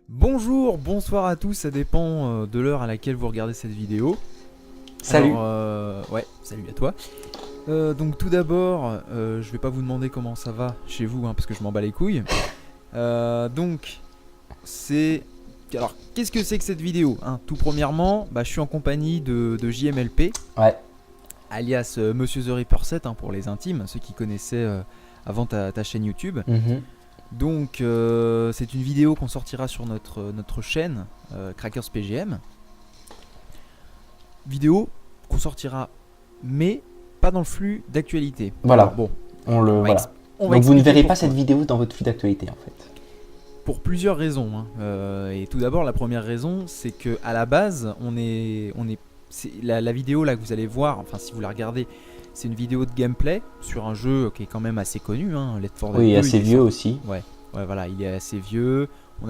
Bonjour, bonsoir à tous, ça dépend de l'heure à laquelle vous regardez cette vidéo. Salut. Alors, ouais, salut à toi. Donc tout d'abord, je vais pas vous demander comment ça va chez vous, parce que je m'en bats les couilles. Donc, c'est... Alors, qu'est-ce que c'est que cette vidéo Tout premièrement, je suis en compagnie de JMLP, Ouais. alias Monsieur The Reaper 7, pour les intimes, ceux qui connaissaient avant ta chaîne YouTube. Donc c'est une vidéo qu'on sortira sur notre chaîne Crackers PGM. Vidéo qu'on sortira mais pas dans le flux d'actualité. Voilà. Alors, bon, Voilà. on va Donc vous ne verrez pas pourquoi. cette vidéo dans votre flux d'actualité en fait. Pour plusieurs raisons. Et tout d'abord, la première raison, c'est que à la base, la vidéo là que vous allez voir, enfin si vous la regardez, c'est une vidéo de gameplay sur un jeu qui est quand même assez connu, Left 4 Dead 2. Oui, assez vieux aussi. Ouais, voilà, il est assez vieux. On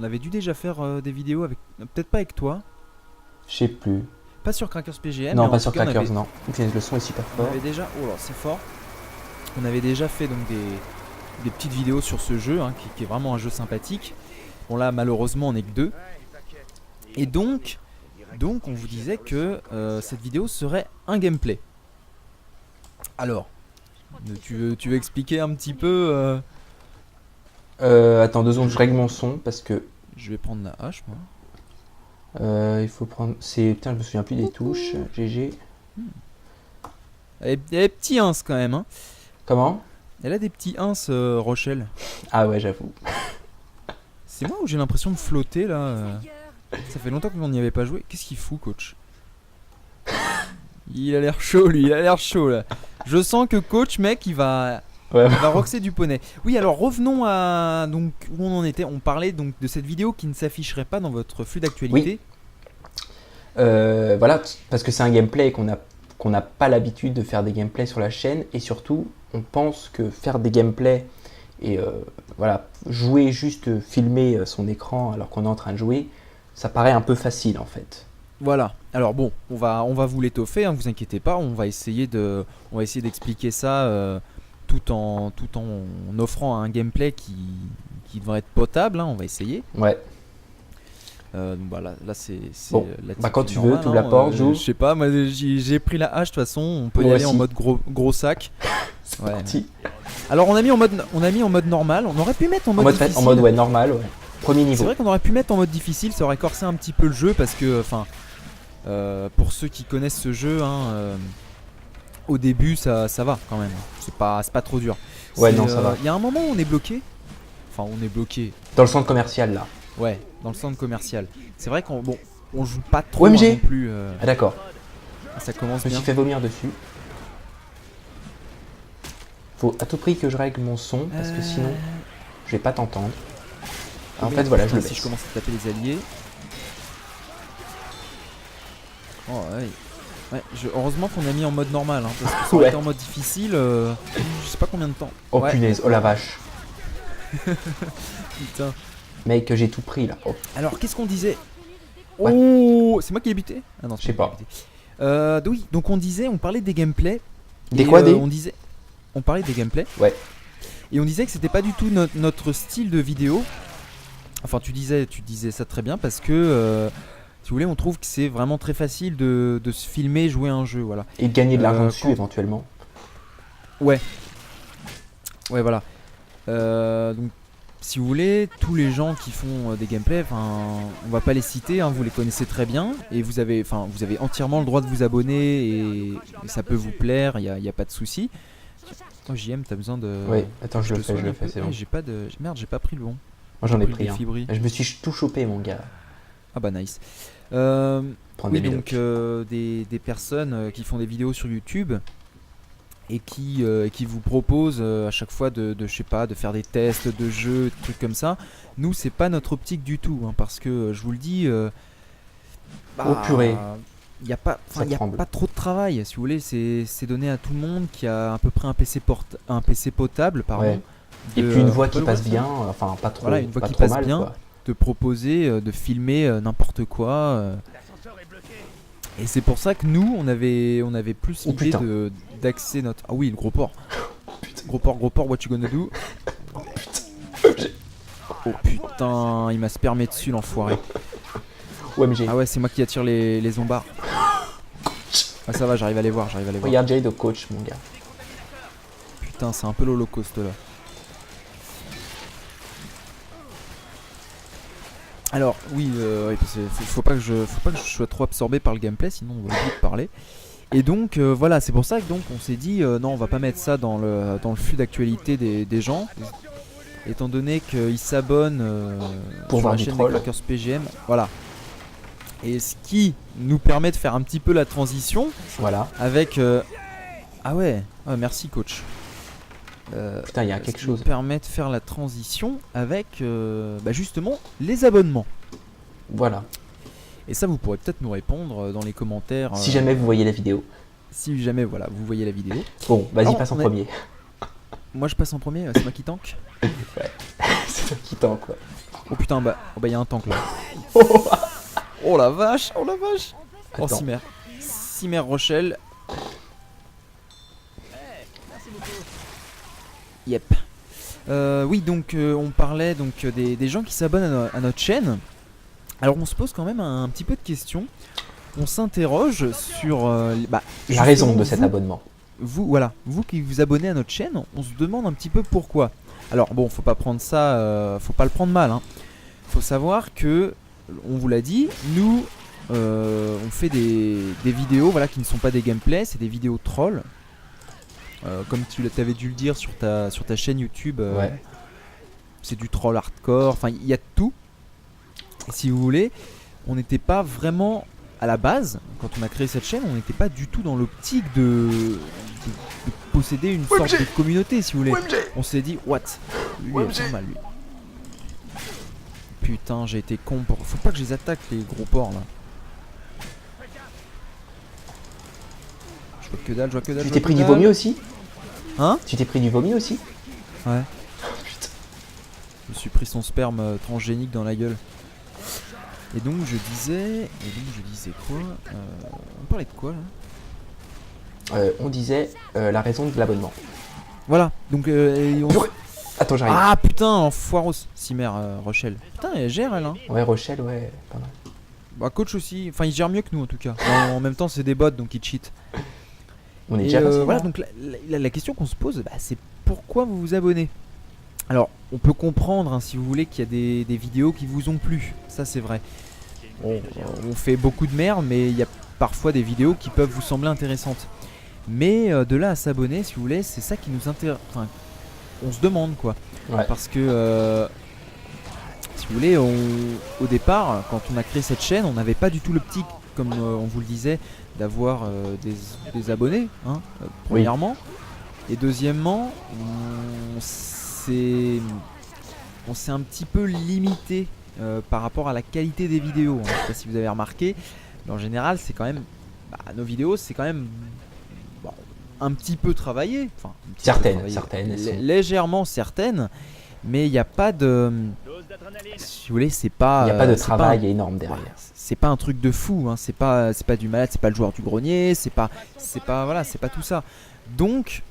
avait dû déjà faire des vidéos avec, peut-être pas avec toi, Je sais plus. pas sur Crackers PGM. Non, mais pas en sur tout cas, Crackers, non. Le son est super On fort. avait déjà, oh là, c'est fort. On avait déjà fait donc des petites vidéos sur ce jeu, qui est vraiment un jeu sympathique. Bon là, malheureusement, on n'est que deux. Et donc, on vous disait que cette vidéo serait un gameplay. Alors, tu veux expliquer un petit peu Attends 2 secondes, je règle mon son parce que Je vais prendre la hache, moi. il faut prendre. Putain, je me souviens plus des touches. GG. Elle est petit ins quand même. Comment? Elle a des petits ins, Rochelle. Ah ouais, j'avoue. C'est moi où j'ai l'impression de flotter là. Ça fait longtemps qu'on n'y avait pas joué. Qu'est-ce qu'il fout, coach? Il a l'air chaud, lui. Il a l'air chaud là. Je sens que coach, mec, il va roxer du poney. Oui, alors revenons à donc où on en était. On parlait donc de cette vidéo qui ne s'afficherait pas dans votre flux d'actualité. Voilà, parce que c'est un gameplay qu'on n'a pas l'habitude de faire des gameplays sur la chaîne et surtout on pense que faire des gameplays et voilà, jouer juste filmer son écran alors qu'on est en train de jouer, ça paraît un peu facile en fait. Voilà. Alors bon, on va vous l'étoffer, vous inquiétez pas. On va essayer d'expliquer ça tout en offrant un gameplay qui devrait être potable. On va essayer. Ouais. Donc voilà, là c'est Bon, l'attitude quand tu normale, veux, tu ouvres la porte, j'ouvre. je sais pas, moi j'ai pris la hache de toute façon. On peut y Moi aller en aussi. mode gros sac. C'est Ouais. parti. Alors on a mis en mode normal. On aurait pu mettre en mode difficile. En mode ouais, normal, ouais. Premier C'est niveau. vrai qu'on aurait pu mettre en mode difficile, ça aurait corsé un petit peu le jeu parce que, pour ceux qui connaissent ce jeu, au début ça va quand même. C'est pas trop dur. Ouais, non, ça va. Il y a un moment où on est bloqué. Enfin, on est bloqué. Dans le centre commercial là. Ouais, dans le centre commercial. C'est vrai qu'on joue pas trop OMG. non plus. Ah d'accord. Ça commence Je me bien. suis fait vomir dessus. Faut à tout prix que je règle mon son parce que sinon je vais pas t'entendre. En fait voilà, je le Si je baisse. commence à taper les alliés. Oh ouais. Ouais, heureusement qu'on a mis en mode normal, parce que ça aurait Ouais. été en mode difficile, je sais pas combien de temps. Oh Ouais. punaise, oh la vache. Putain. Mec, j'ai tout pris là. Oh. Alors qu'est-ce qu'on disait? Ouais. Oh, c'est moi qui ai buté? Ah non, Je sais pas. Oui, donc on parlait des gameplays. Des et, quoi, des on parlait des gameplays. Ouais. Et on disait que c'était pas du tout notre style de vidéo. Enfin, tu disais ça très bien parce que si vous voulez, on trouve que c'est vraiment très facile de se filmer, jouer à un jeu, voilà. Et de gagner de l'argent Euh, dessus quand- éventuellement. Ouais, voilà. Donc, si vous voulez, tous les gens qui font des gameplays, on va pas les citer, vous les connaissez très bien et vous avez entièrement le droit de vous abonner et ça peut vous plaire, il y a pas de souci. Oh, JM, t'as besoin de. Oui, attends, je le te fais, soigne un peu. c'est bon. J'ai pas de. Merde, j'ai pas pris le bon. Moi j'en ai J'ai pris le un. Fibri. Je me suis tout chopé mon gars. Ah bah nice. Prendre Oui, des donc médocs. des personnes qui font des vidéos sur YouTube et qui vous proposent à chaque fois de je sais pas, de faire des tests de jeux, des trucs comme ça. Nous, c'est pas notre optique du tout, parce que je vous le dis. Oh purée. Il n'y a pas tremble. trop de travail, si vous voulez, c'est donné à tout le monde qui a à peu près un PC potable, pardon. Ouais. Et puis une voix qui passe bien, enfin pas trop, Voilà, une voix pas qui trop passe mal, bien. quoi. De proposer de filmer n'importe quoi. Et c'est pour ça que nous, on avait plus Oh, l'idée putain. d'axer notre. Ah oui, le gros porc. Gros porc, what you gonna do? Oh putain, il m'a spermé dessus l'enfoiré. OMG. Ah ouais, c'est moi qui attire les zombards. Ah ça va, j'arrive à les voir, Regarde Jade au coach, mon gars. Putain, c'est un peu l'holocauste là. Alors oui, parce que faut pas que je sois trop absorbé par le gameplay, sinon on va oublier de parler. Et donc voilà, c'est pour ça que donc on s'est dit non, on va pas mettre ça dans le flux d'actualité des gens, étant donné qu'ils s'abonnent Pour sur voir la du chaîne troll. des Crackers PGM, voilà. Et ce qui nous permet de faire un petit peu la transition Voilà. avec ah ouais, ah, merci coach. Putain, il y a Ce quelque qui chose. nous permet de faire la transition avec justement les abonnements. Voilà. Et ça, vous pourrez peut-être nous répondre dans les commentaires. Si jamais vous voyez la vidéo. Si jamais voilà, vous voyez la vidéo. Bon, vas-y, Alors, passe en on est- premier. Moi je passe en premier, c'est moi qui tank. C'est toi qui tente, quoi. Oh putain, bah y a un tank là. Oh la vache, oh la vache. Oh Attends. Cimer Rochelle. Yep. Oui, donc on parlait donc des gens qui s'abonnent à notre chaîne. Alors on se pose quand même un petit peu de questions. On s'interroge sur La raison de justement, cet vous- abonnement. vous qui vous abonnez à notre chaîne, on se demande un petit peu pourquoi. Alors bon, faut pas prendre ça, faut pas le prendre mal. Faut savoir que, on vous l'a dit, nous on fait des vidéos, voilà, qui ne sont pas des gameplays, c'est des vidéos trolls. Comme tu avais dû le dire sur ta chaîne YouTube, Ouais. c'est du troll hardcore. Enfin, il y a de tout. Et si vous voulez, on n'était pas vraiment à la base, quand on a créé cette chaîne, on n'était pas du tout dans l'optique de posséder une sorte de communauté, si vous voulez. On s'est dit, what? Lui, il est pas mal, lui. Putain, j'ai été con pour. Faut pas que je les attaque, les gros porcs là. Je vois que dalle, je vois que dalle. Tu je t'es vois pris que du dalle. vomi aussi? Hein? Tu t'es pris du vomi aussi? Ouais. Putain. Je me suis pris son sperme transgénique dans la gueule. Et donc je disais quoi? On parlait de quoi là? On disait la raison de l'abonnement. Voilà, donc et on... Purée. Attends, j'arrive. Ah putain, enfoiros, Cimer Rochelle. Putain, elle gère elle hein. Ouais, Rochelle, ouais, pas mal. Bah coach aussi, enfin il gère mieux que nous en tout cas. En même temps c'est des bots donc ils cheat. On est Et déjà passé. voilà, là. donc la question qu'on se pose, c'est pourquoi vous vous abonnez? Alors, on peut comprendre, hein, si vous voulez, qu'il y a des vidéos qui vous ont plu. Ça, c'est vrai. On fait beaucoup de merde, mais il y a parfois des vidéos qui peuvent vous sembler intéressantes. Mais de là à s'abonner, si vous voulez, c'est ça qui nous intéresse. Enfin, on se demande, quoi. Ouais. Parce que, si vous voulez, au départ, quand on a créé cette chaîne, on n'avait pas du tout l'optique, comme on vous le disait, d'avoir des abonnés, hein, premièrement. Et deuxièmement, on s'est un petit peu limité par rapport à la qualité des vidéos. Je sais pas si vous avez remarqué, mais en général, c'est quand même, nos vidéos, c'est quand même un petit peu travaillé. Enfin, un petit peu travaillé. Certaines. elles sont- Légèrement certaines, mais il n'y a pas de, si vous voulez, c'est pas. Il n'y a pas de c'est travail un- énorme derrière. Ouais, c'est pas un truc de fou, hein. C'est pas du malade, c'est pas le joueur du grenier, c'est pas tout ça. Donc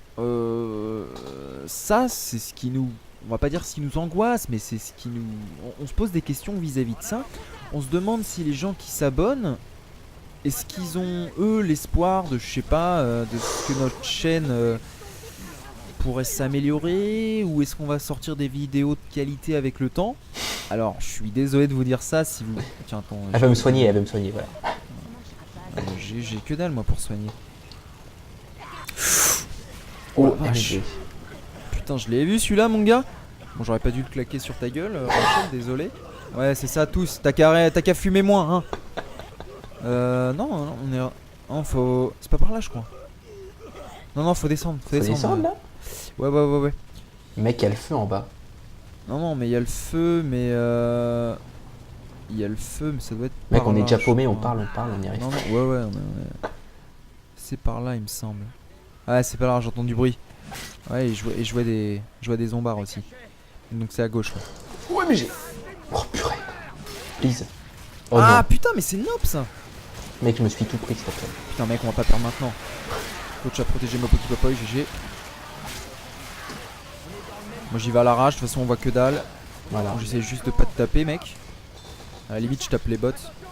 ça c'est ce qui nous, on va pas dire ce qui nous angoisse, mais c'est ce qui nous, on se pose des questions vis-à-vis de ça. On se demande si les gens qui s'abonnent, est-ce qu'ils ont eux l'espoir de, je sais pas, de ce que notre chaîne pourrait s'améliorer, ou est-ce qu'on va sortir des vidéos de qualité avec le temps? Alors, je suis désolé de vous dire ça si vous... Tiens, attends. Elle va me soigner, voilà. J'ai que dalle moi pour soigner. Oh, la vache. MG. Putain, je l'ai vu celui-là, mon gars. Bon, j'aurais pas dû le claquer sur ta gueule, Rachel, désolé. Ouais, c'est ça, tous. T'as qu'à fumer moins, hein. Non, on est... Non, faut... C'est pas par là, je crois. Non, faut descendre. Faut descendre là? Ouais. Le mec, il y a le feu en bas. Non, mais il y a le feu, mais il y a le feu, mais ça doit être. Mec, par on est là, déjà je paumé, on crois. parle, on y arrive. Non, ouais, on est- c'est par là, il me semble. Ouais, c'est pas là, j'entends du bruit. Ouais, et je vois des zombards aussi. Donc c'est à gauche là. Ouais, mais j'ai. Oh purée. Please. Oh Ah non. putain, mais c'est nope ça. Mec, je me suis tout pris, s'il te plaît. Putain, mec, on va pas perdre maintenant. Coach a protégé ma petit papaye, GG. Moi j'y vais à l'arrache, de toute façon on voit que dalle. Voilà. J'essaie juste de pas te taper, mec. À la limite, je tape les bots.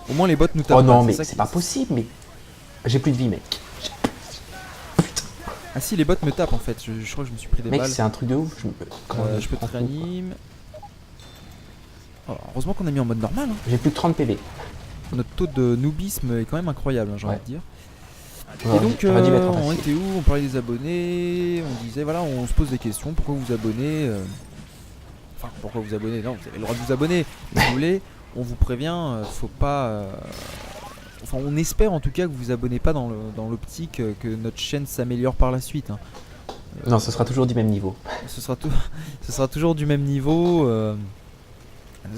Au moins, les bots nous tapent. Oh non, pas, mais ça c'est qui- pas possible, mais j'ai plus de vie, mec. Ah si, les bots me tapent en fait. Je crois que je me suis pris des Mec, balles. c'est un truc de ouf. Comment Je peux te prends tout, quoi. réanime. Oh, heureusement qu'on a mis en mode normal. Hein. J'ai plus que 30 PV. Notre taux de noobisme est quand même incroyable, hein, j'ai envie de dire. Et donc, J'aurais dû mettre en on facile. était où? On parlait des abonnés. On disait, voilà, on se pose des questions. Pourquoi vous abonnez Enfin, pourquoi vous abonnez? Non, vous avez le droit de vous abonner. Si vous voulez, on vous prévient, faut pas. Enfin, on espère en tout cas que vous vous abonnez pas dans l'optique que notre chaîne s'améliore par la suite. Hein. Non, ce sera toujours du même niveau. Ce sera toujours du même niveau.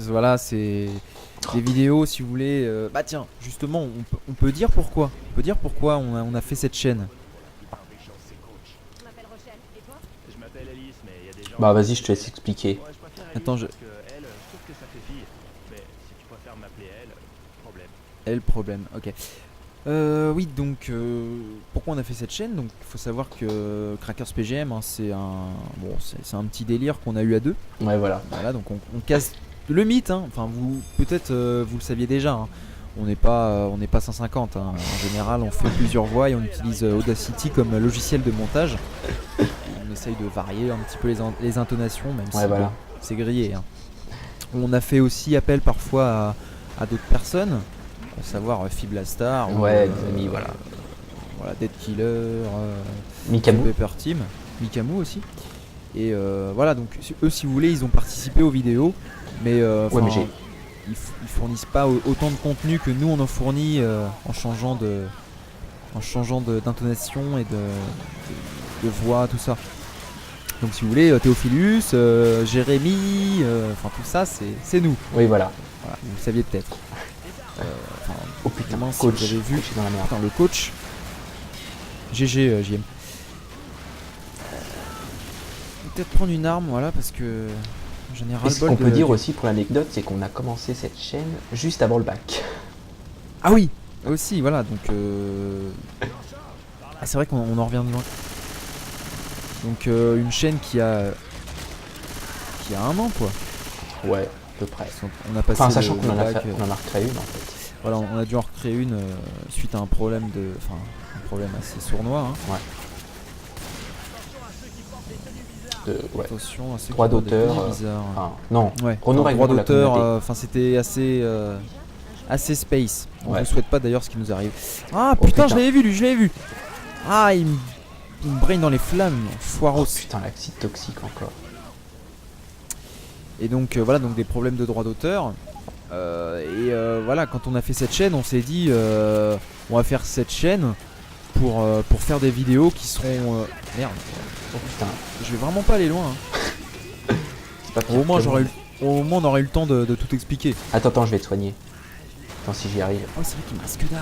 Voilà, c'est des vidéos, si vous voulez. Bah tiens, justement, on peut dire pourquoi. On peut dire pourquoi on a fait cette chaîne. Je m'appelle Rochelle, et toi? Je m'appelle Alice, mais il y a des gens. Bah vas-y, je te laisse expliquer. Ouais, je préfère Alice Attends, parce que elle, je trouve que ça fait fille. Mais si tu préfères m'appeler elle, problème. Et le problème, ok. Oui, donc pourquoi on a fait cette chaîne? Donc il faut savoir que Crackers PGM, hein, c'est un petit délire qu'on a eu à deux. Ouais, voilà. Voilà, donc on casse le mythe. Hein. Enfin, vous peut-être vous le saviez déjà. Hein. On n'est pas 150. Hein. En général, on fait plusieurs voix et on utilise Audacity comme logiciel de montage. On essaye de varier un petit peu les intonations, même si voilà. bon, c'est grillé. Hein. On a fait aussi appel parfois à d'autres personnes, à savoir Fiblastar, Ouais, des amis, voilà. voilà, Dead Killer, Mikamu. Pepper Team, Mikamu aussi. Et voilà, donc eux, si vous voulez, ils ont participé aux vidéos, mais, Ouais, mais ils fournissent pas autant de contenu que nous on en fournit en changeant d'intonation et de voix, tout ça. Donc si vous voulez, Théophilus, Jérémy, enfin tout ça, c'est nous. Oui, voilà. Voilà, vous le saviez peut-être. Oh putain, Vraiment, si coach. vous avez vu. Je suis dans la merde. Putain, le coach. GG, JM. Peut-être prendre une arme, voilà, parce que j'en ai Et ce ras-le-bol qu'on peut de- dire aussi pour l'anecdote, c'est qu'on a commencé cette chaîne juste avant le bac. Ah oui, aussi, voilà, donc ah, c'est vrai qu'on en revient de loin. Donc une chaîne qui a 1 an, quoi. Ouais, à peu près. On a passé Enfin, sachant le qu'on en a bac, fait, on en a recréé une en fait. voilà, on a dû en recréer une suite à un problème un problème assez sournois. Hein. Ouais. Attention à ceux Droit qui portent des d'auteur, tenues bizarres. Enfin, non. Ouais, Renaud enfin, règle droit pour la d'auteur, communauté. enfin c'était assez space. On Ouais. ne souhaite pas d'ailleurs ce qui nous arrive. Ah Oh, putain, putain. je l'avais vu lui, je l'avais vu. Ah, il me brain dans les flammes, foiros. Putain, l'acide toxique encore. Et donc voilà, donc des problèmes de droit d'auteur. Voilà, quand on a fait cette chaîne, on s'est dit on va faire cette chaîne pour faire des vidéos qui seront merde. Oh putain. Je vais vraiment pas aller loin. Hein. C'est pas pire Au moins que moi. au moins on aurait eu le temps de tout expliquer. Attends, je vais te soigner. Attends, si j'y arrive. Oh, c'est vrai qu'il me reste que dalle.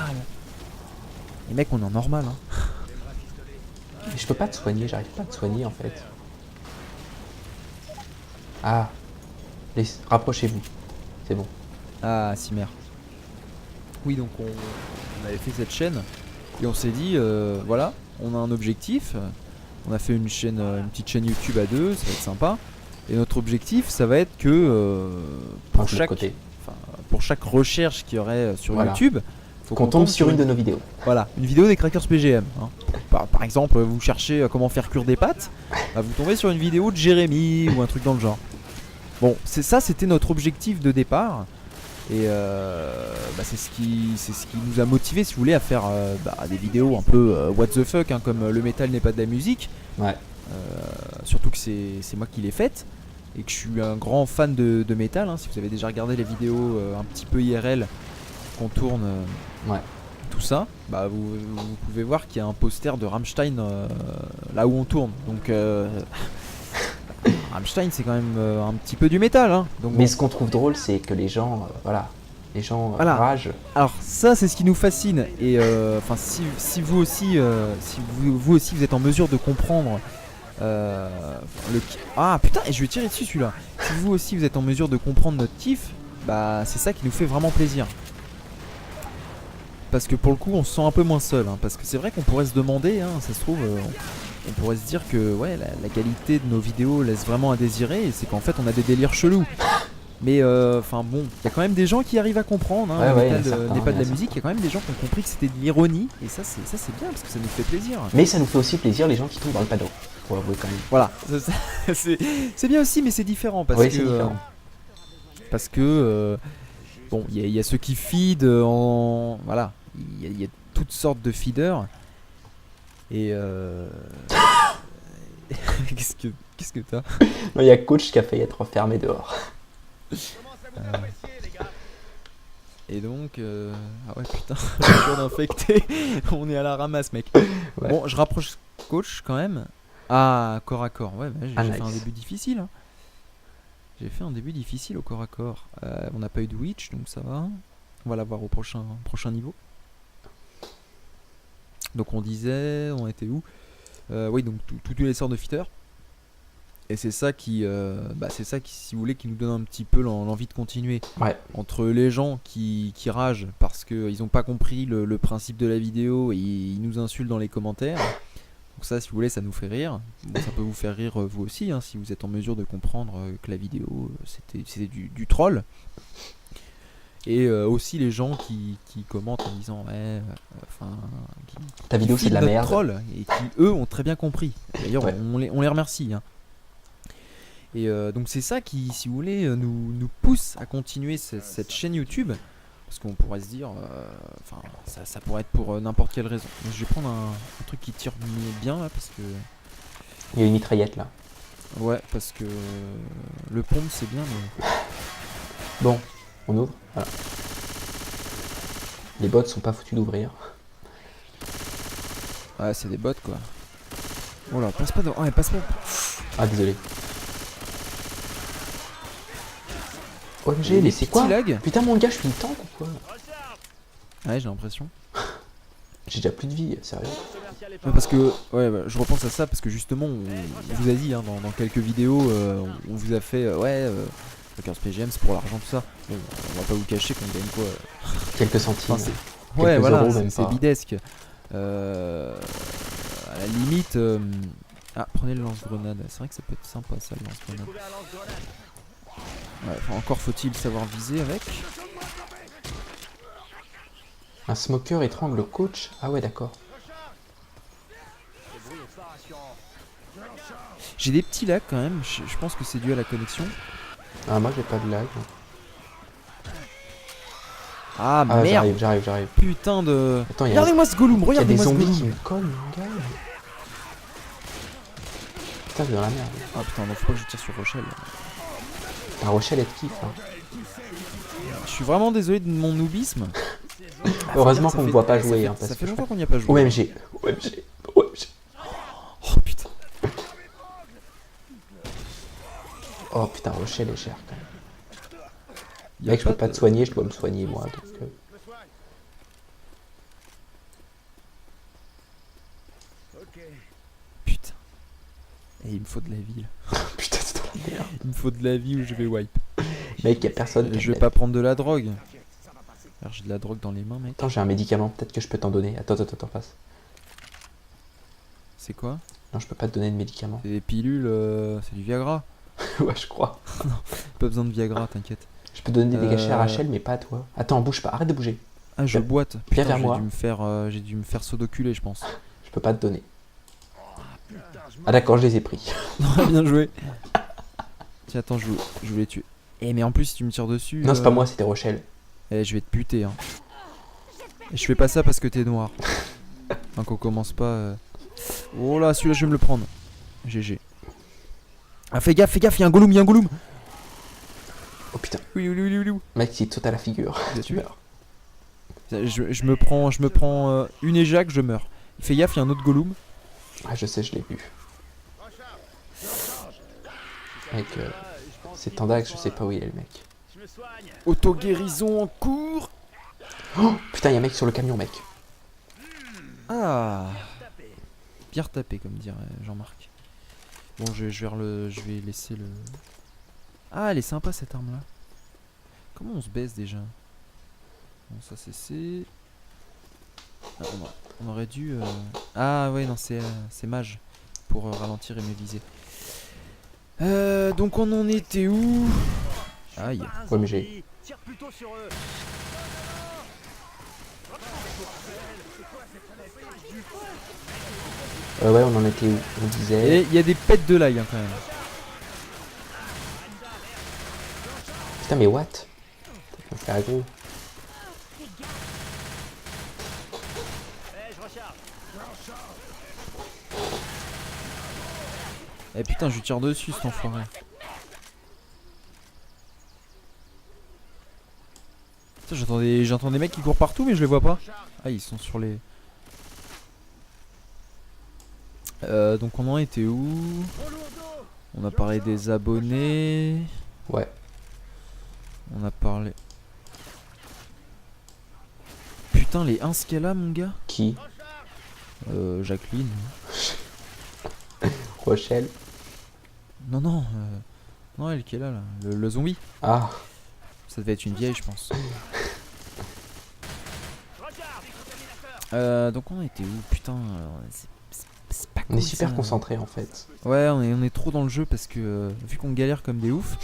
Les mecs, on est en normal. Hein. Mais je peux pas te soigner, j'arrive pas à te soigner en fait. Ah. Rapprochez-vous. C'est bon. Ah, Cimer. Oui, donc on avait fait cette chaîne et on s'est dit, voilà, on a un objectif. On a fait une petite chaîne YouTube à deux, ça va être sympa. Et notre objectif, ça va être que Enfin, de l'autre côté. pour chaque recherche qu'il y aurait sur Voilà. YouTube, faut Qu'on tombe sur une de nos vidéos. Voilà, une vidéo des Crackers PGM. Hein. Par exemple, vous cherchez comment faire cuire des pâtes, bah, vous tombez sur une vidéo de Jérémy ou un truc dans le genre. Bon, c'était notre objectif de départ. Et bah, c'est ce qui nous a motivé, si vous voulez, à faire des vidéos un peu what the fuck, hein, comme le métal n'est pas de la musique. Ouais. Surtout que c'est moi qui l'ai faite et que je suis un grand fan de métal. Hein. Si vous avez déjà regardé les vidéos un petit peu IRL qu'on tourne, Ouais. tout ça, bah vous pouvez voir qu'il y a un poster de Rammstein là où on tourne. Donc Rammstein, c'est quand même un petit peu du métal. Hein. Donc, Mais bon. ce qu'on trouve drôle, c'est que les gens, les gens Voilà. ragent. Alors ça, c'est ce qui nous fascine. Et enfin, si vous aussi, vous aussi, vous êtes en mesure de comprendre ah putain, et je vais tirer dessus celui-là. Si vous aussi, vous êtes en mesure de comprendre notre kiff, bah c'est ça qui nous fait vraiment plaisir. Parce que pour le coup, on se sent un peu moins seul. Hein, parce que c'est vrai qu'on pourrait se demander, hein, ça se trouve, on pourrait se dire que ouais, la qualité de nos vidéos laisse vraiment à désirer. Et c'est qu'en fait, on a des délires chelous. Mais enfin bon, il y a quand même des gens qui arrivent à comprendre. Hein, Ouais, il y a Metal certains, n'est pas il y de a la musique. Il y a quand même des gens qui ont compris que c'était de l'ironie. Et ça c'est bien parce que ça nous fait plaisir. Mais ça nous fait aussi plaisir les gens qui tombent dans le panneau. Faut avouer quand même. Voilà, c'est bien aussi, mais c'est différent parce Oui, que c'est différent. parce que bon, il y a ceux qui feed en voilà, il y a toutes sortes de feeders et qu'est-ce que t'as? Non, il y a coach qui a failli être enfermé dehors. Et donc ah ouais putain, toujours d'infecté, on est à la ramasse mec. Ouais. Bon, je rapproche coach quand même. Ah, corps à corps, ouais, bah, j'ai Ah, fait un nice. début difficile. Hein. J'ai fait un début difficile au corps à corps. On n'a pas eu de witch, donc ça va. On va l'avoir au prochain niveau. Donc on disait, on était où? Oui, donc toutes les sortes de feeders. Et c'est ça qui, si vous voulez, qui nous donne un petit peu l'envie de continuer. Ouais. Entre les gens qui ragent parce qu'ils n'ont pas compris le principe de la vidéo et ils nous insultent dans les commentaires. Donc ça, si vous voulez, ça nous fait rire. Bon, ça peut vous faire rire vous aussi, hein, si vous êtes en mesure de comprendre que la vidéo, c'était du troll. Et aussi les gens qui commentent en disant ouais, Ta vidéo, qui c'est de la filent notre merde. troll et qui eux ont très bien compris. D'ailleurs, Ouais. on les remercie. Hein. Et donc c'est ça qui, si vous voulez, nous pousse à continuer cette chaîne YouTube. Parce qu'on pourrait se dire, ça pourrait être pour n'importe quelle raison. Donc, je vais prendre un truc qui tire bien là, parce que Il y a une mitraillette là. ouais, parce que le pompe c'est bien, mais Bon, on ouvre. Voilà. Les bots sont pas foutus d'ouvrir. ouais, c'est des bots quoi. Oh là, passe pas devant. Ouais, passe pas. Ah, désolé. OMG, Les mais c'est quoi? petits lags. Putain, mon gars, je suis une tank ou quoi? Ouais, j'ai l'impression. J'ai déjà plus de vie, sérieux. Ouais, parce que ouais, bah, je repense à ça parce que justement, on vous a dit hein, dans quelques vidéos, on vous a fait le 15 PGM c'est pour l'argent tout ça. Bon, on va pas vous cacher qu'on gagne quoi. Quelques centimes. Enfin, Quelques ouais, voilà, euros, même c'est pas. bidesque. À la limite, ah, prenez le lance-grenade. C'est vrai que ça peut être sympa ça, le lance-grenade. Ouais, enfin, encore faut-il savoir viser avec. Un smoker étrangle le coach. Ah ouais, d'accord. J'ai des petits lags quand même. Je pense que c'est dû à la connexion. Ah, moi j'ai pas de lag. Ah, Ah, merde. j'arrive. Putain de. Attends, il y a Regardez-moi ce Gollum. Il y a des Regardez-moi ce zombies qui Gollum. me collent, mon gars. Putain, je suis dans la merde. Ah putain, non, faut pas que je tire sur Rochelle. La Rochelle, elle te kiffe. Hein. Je suis vraiment désolé de mon noobisme. Heureusement Ça qu'on ne fait- voit pas ça jouer. fait- Hein, Ça parce fait que longtemps qu'on n'y a pas joué. OMG. Oh putain. Oh putain, Rochelle est chère quand même. Y a Mec, je peux pas de- te soigner, je dois me soigner moi. Donc, Putain. Et il me faut de la vie là. Putain, c'est trop merde. Il me faut de la vie ou je vais wipe. Mec, y a personne qui Je vais me pas l'aide. prendre de la drogue. Alors j'ai de la drogue dans les mains, mec. Attends, j'ai un médicament, peut-être que je peux t'en donner. Attends, passe. C'est quoi? Non, je peux pas te donner de médicament. C'est des pilules, c'est du Viagra. Ouais, je crois. Pas besoin de Viagra, t'inquiète. Je peux te donner des cachets à Euh. Rachel, mais pas à toi. Attends, bouge pas, arrête de bouger. Ah, je Viens- boite. viens vers J'ai moi. dû me faire sodoculer, je pense. Je peux pas te donner. Ah d'accord, je les ai pris. Bien joué. Tiens, attends, je voulais tuer. Eh, mais en plus, si tu me tires dessus. Non, c'est pas moi, c'était Rochelle. Eh, je vais te buter, hein. Et je fais pas ça parce que t'es noir. Donc on commence pas. Oh là, celui-là, je vais me le prendre. GG. Ah, fais gaffe, y'a un Gollum, Oh putain, Oui. mec, il te saute à la figure. Tu l'as Tu tué meurs. Je me prends une éjac, je meurs. Fais gaffe, y'a un autre Gollum. Ah, je sais, je l'ai vu. Mec, c'est Tandax, je sais pas où il est le mec. Je me soigne. Auto-guérison en cours. Oh putain, y'a un mec sur le camion, mec. Ah. Bien retapé, comme dirait Jean-Marc. Bon, je vais laisser le. Ah, elle est sympa cette arme là. Comment on se baisse déjà? Bon, ça c'est C. Ah, on aurait dû. Ah, ouais, non, c'est mage. Pour ralentir et me viser. Donc, on en était où? Aïe. OMG. Tire plutôt sur eux. Ouais, on en était où? On disait. Et il y a des pets de lag hein, quand même. Putain, mais what? On fait aggro. Je recharge. Eh putain, je lui tire dessus cet enfoiré. Putain, j'entends des mecs qui courent partout mais je les vois pas. Ah, ils sont sur les... donc on en était où? On a parlé des abonnés. Ouais. On a parlé... Putain, les 1 qu'elle a mon gars. Qui? Jacqueline. Rochelle. Non, non. Non, elle qui est là, le zombie. Ah. Ça devait être une vieille, je pense. Donc on était où? Putain, c'est pas On cool, est super ça. concentré en fait. Ouais, on est trop dans le jeu parce que vu qu'on galère comme des oufs.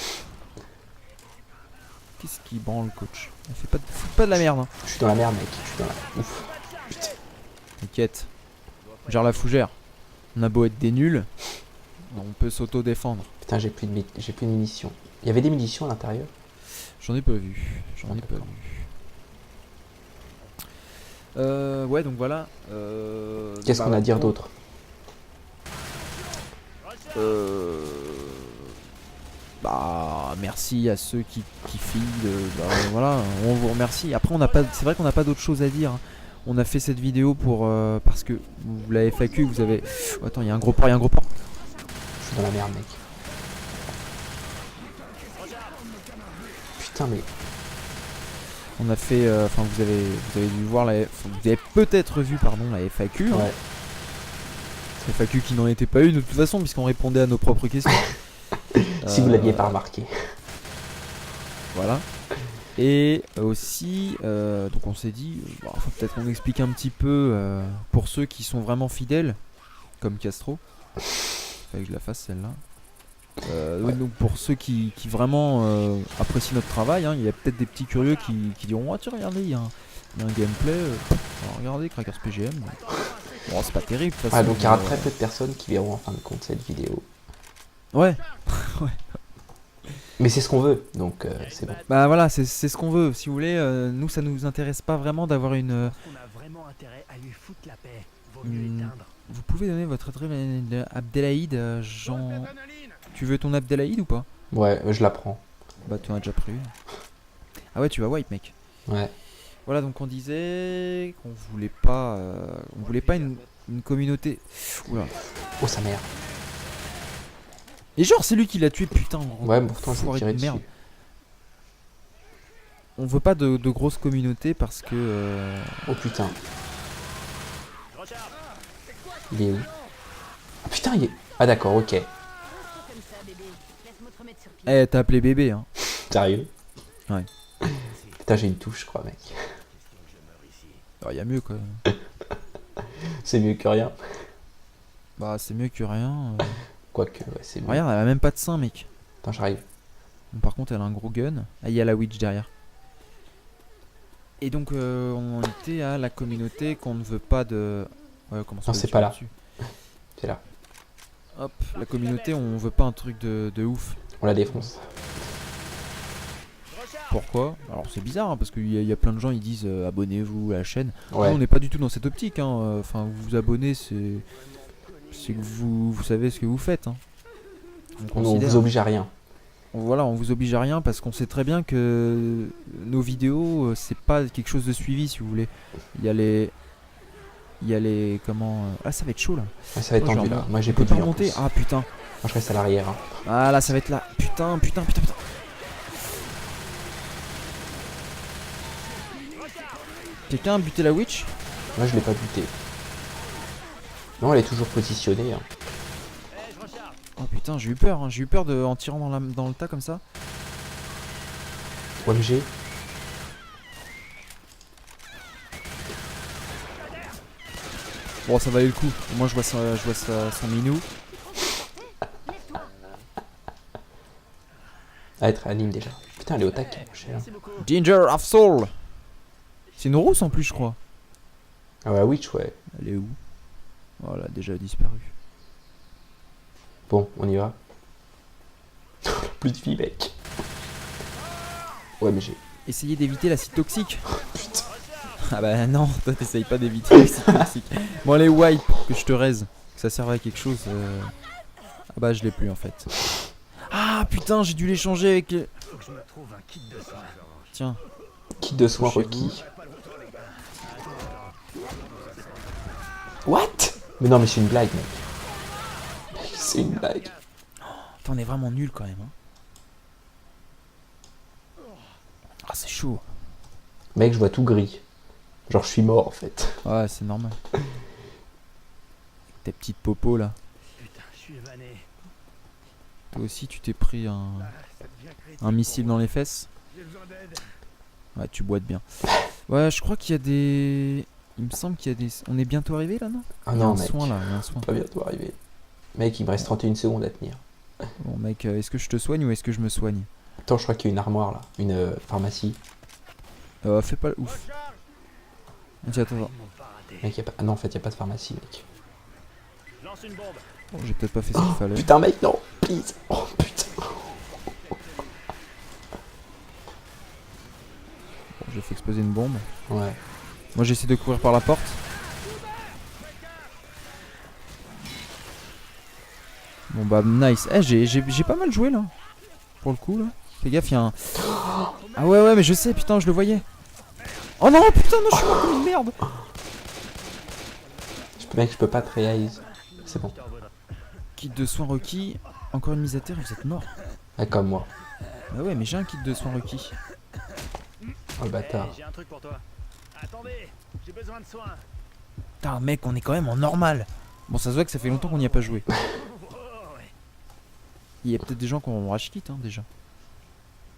Qu'est-ce qui branle, coach? On fait pas de la merde. Hein. Je suis dans la merde, mec. Je suis dans la. Ouf. Putain. T'inquiète. Gère la fougère. On a beau être des nuls, on peut s'auto-défendre. Putain, j'ai plus de munitions. Il y avait des munitions à l'intérieur? J'en ai pas vu. J'en ai pas D'accord. vu. Ouais, donc voilà. Qu'est-ce qu'on a à dire d'autre? Bah merci à ceux qui filent. Bah, voilà, on vous remercie. Après, on n'a pas. C'est vrai qu'on n'a pas d'autre chose à dire. Hein. On a fait cette vidéo pour parce que vous la FAQ, vous avez. Oh, attends, il y a un gros port, il y a un gros port. Je suis dans la merde, mec. Putain, mais. On a fait. Enfin, vous avez dû voir la. Vous avez peut-être vu, pardon, la FAQ. Hein. Ouais. FAQ qui n'en était pas une de toute façon, puisqu'on répondait à nos propres questions. Si vous l'aviez pas remarqué. Voilà. Et aussi, donc on s'est dit, faut peut-être qu'on explique un petit peu pour ceux qui sont vraiment fidèles, comme Castro. Fallait que je la fasse celle-là. Ouais. Donc pour ceux qui vraiment apprécient notre travail, hein, il y a peut-être des petits curieux qui diront, ah tiens regardez, il y a un gameplay. Alors, regardez, Crackers PGM. Bon, c'est pas terrible de toute façon. Ah, donc il y aura très peu de personnes qui verront en fin de compte cette vidéo. Ouais. Mais c'est ce qu'on veut, donc c'est bon. Bah voilà, c'est ce qu'on veut. Si vous voulez, nous ça nous intéresse pas vraiment d'avoir une. On a vraiment intérêt à lui foutre la paix. Vaut mieux éteindre. Vous pouvez donner votre adresse Abdelhaïd, Jean. Tu veux ton Abdelhaïd ou pas? Ouais, je la prends. Bah tu en as déjà pris. Ah ouais, tu vas wipe, mec. Ouais. Voilà, donc on disait qu'on voulait pas, une communauté. Oula. Oh, sa mère. Et genre c'est lui qui l'a tué, putain. Ouais, mais pourtant, enfoiré c'est tiré de dessus. merde. On veut pas de grosses communautés parce que. Oh putain. Il est où? Ah putain, il est. Ah d'accord, ok. Comme ça, bébé. Laisse-moi te remettre sur pied. Eh, t'as appelé bébé, hein. Sérieux? Ouais. Putain, j'ai une touche, je crois, mec. Y a mieux quoi. C'est mieux que rien. Bah c'est mieux que rien. Quoique, ouais, c'est mieux. Regarde, elle a même pas de sein, mec. Attends, j'arrive. Bon, par contre, elle a un gros gun. Ah, il y a la witch derrière. Et donc, on en était à la communauté qu'on ne veut pas de. Ouais, comment ça Non, se c'est dit pas là. dessus. C'est là. Hop, la communauté, on veut pas un truc de ouf. On la défonce. Pourquoi? Alors, c'est bizarre, hein, parce qu'il y a plein de gens, ils disent abonnez-vous à la chaîne. Ouais. Nous, on n'est pas du tout dans cette optique. Hein. Enfin, vous vous abonnez, c'est que vous savez ce que vous faites. Hein. On considère. vous oblige à rien. Voilà, on vous oblige à rien parce qu'on sait très bien que nos vidéos, c'est pas quelque chose de suivi si vous voulez. Il y a les comment ah ça va être chaud là. Ouais, ça va être Oh, tendu genre, là. Moi j'ai on peut plus de pas vie en remonter. plus. Ah putain. Moi je reste à l'arrière. Hein. Ah là ça va être là. Putain. Quelqu'un a buté la witch? Moi je l'ai pas buté. Non, elle est toujours positionnée. Hein. Oh putain, j'ai eu peur. Hein. J'ai eu peur en tirant dans le tas comme ça. OMG. Bon, ça valait le coup. Moi je vois son minou. Ah, être réanime déjà. Putain, elle est au taquet, Rochelle. Merci beaucoup. Ginger of Soul. C'est une rousse en plus, je crois. Ah ouais, Witch, ouais. Elle est où? Oh, elle a déjà disparu. Bon, on y va. Plus de vie, mec. Ouais, mais j'ai... Essayez d'éviter l'acide toxique. Putain. Ah bah non, toi t'essayes pas d'éviter l'acide toxique. Bon, allez, wipe, que je te raise. Que ça serve à quelque chose. Ah bah, je l'ai plus en fait. Ah putain, j'ai dû l'échanger avec. Faut que je me trouve un kit de soins. Tiens, Kit de soins Chez requis. What? Mais non, mais c'est une blague, mec. C'est une blague. on est vraiment nul quand même. Hein. Ah, c'est chaud. Mec, je vois tout gris. Genre, je suis mort, en fait. Ouais, c'est normal. Avec tes petites popos là. Putain, je suis évané. Toi aussi, tu t'es pris Ça devient critique un missile pour dans moi. les fesses. J'ai besoin d'aide. Ouais, tu boites bien. Ouais, je crois qu'il y a des. Il me semble qu'il y a des. On est bientôt arrivé là, non? Ah Il y a non, un mec. soin là, il y a un soin. Pas bientôt arriver. Mec, il me reste 31 secondes à tenir. Bon, mec, est-ce que je te soigne ou est-ce que je me soigne? Attends, je crois qu'il y a une armoire, là. Une pharmacie. Fais pas ouf. Tiens, attends, attends. Ils m'ont pas raté. Mec, y a pas... Ah non, en fait, il n'y a pas de pharmacie, mec. Lance une bombe. Bon, j'ai peut-être pas fait ce qu'il fallait. Putain, mec, non. Please. Oh, putain. Bon, j'ai fait exploser une bombe. Ouais. Moi, j'essaie de courir par la porte. Bon bah nice. Eh, j'ai pas mal joué là. Pour le coup là. Fais gaffe, il y a un. Ah ouais, mais je sais, putain, je le voyais. Oh non, putain, non, je suis mort comme une merde. Mec, je peux pas te réaliser. C'est bon. Kit de soins requis. Encore une mise à terre, vous êtes mort. Ah, comme moi. Bah ouais, mais j'ai un kit de soins requis. Oh, le bâtard. Hey, j'ai un truc pour toi. Attendez, j'ai besoin de soins. Putain, mec, on est quand même en normal. Bon, ça se voit que ça fait longtemps qu'on n'y a pas joué. Il y a peut-être des gens qui ont rage kit hein, déjà.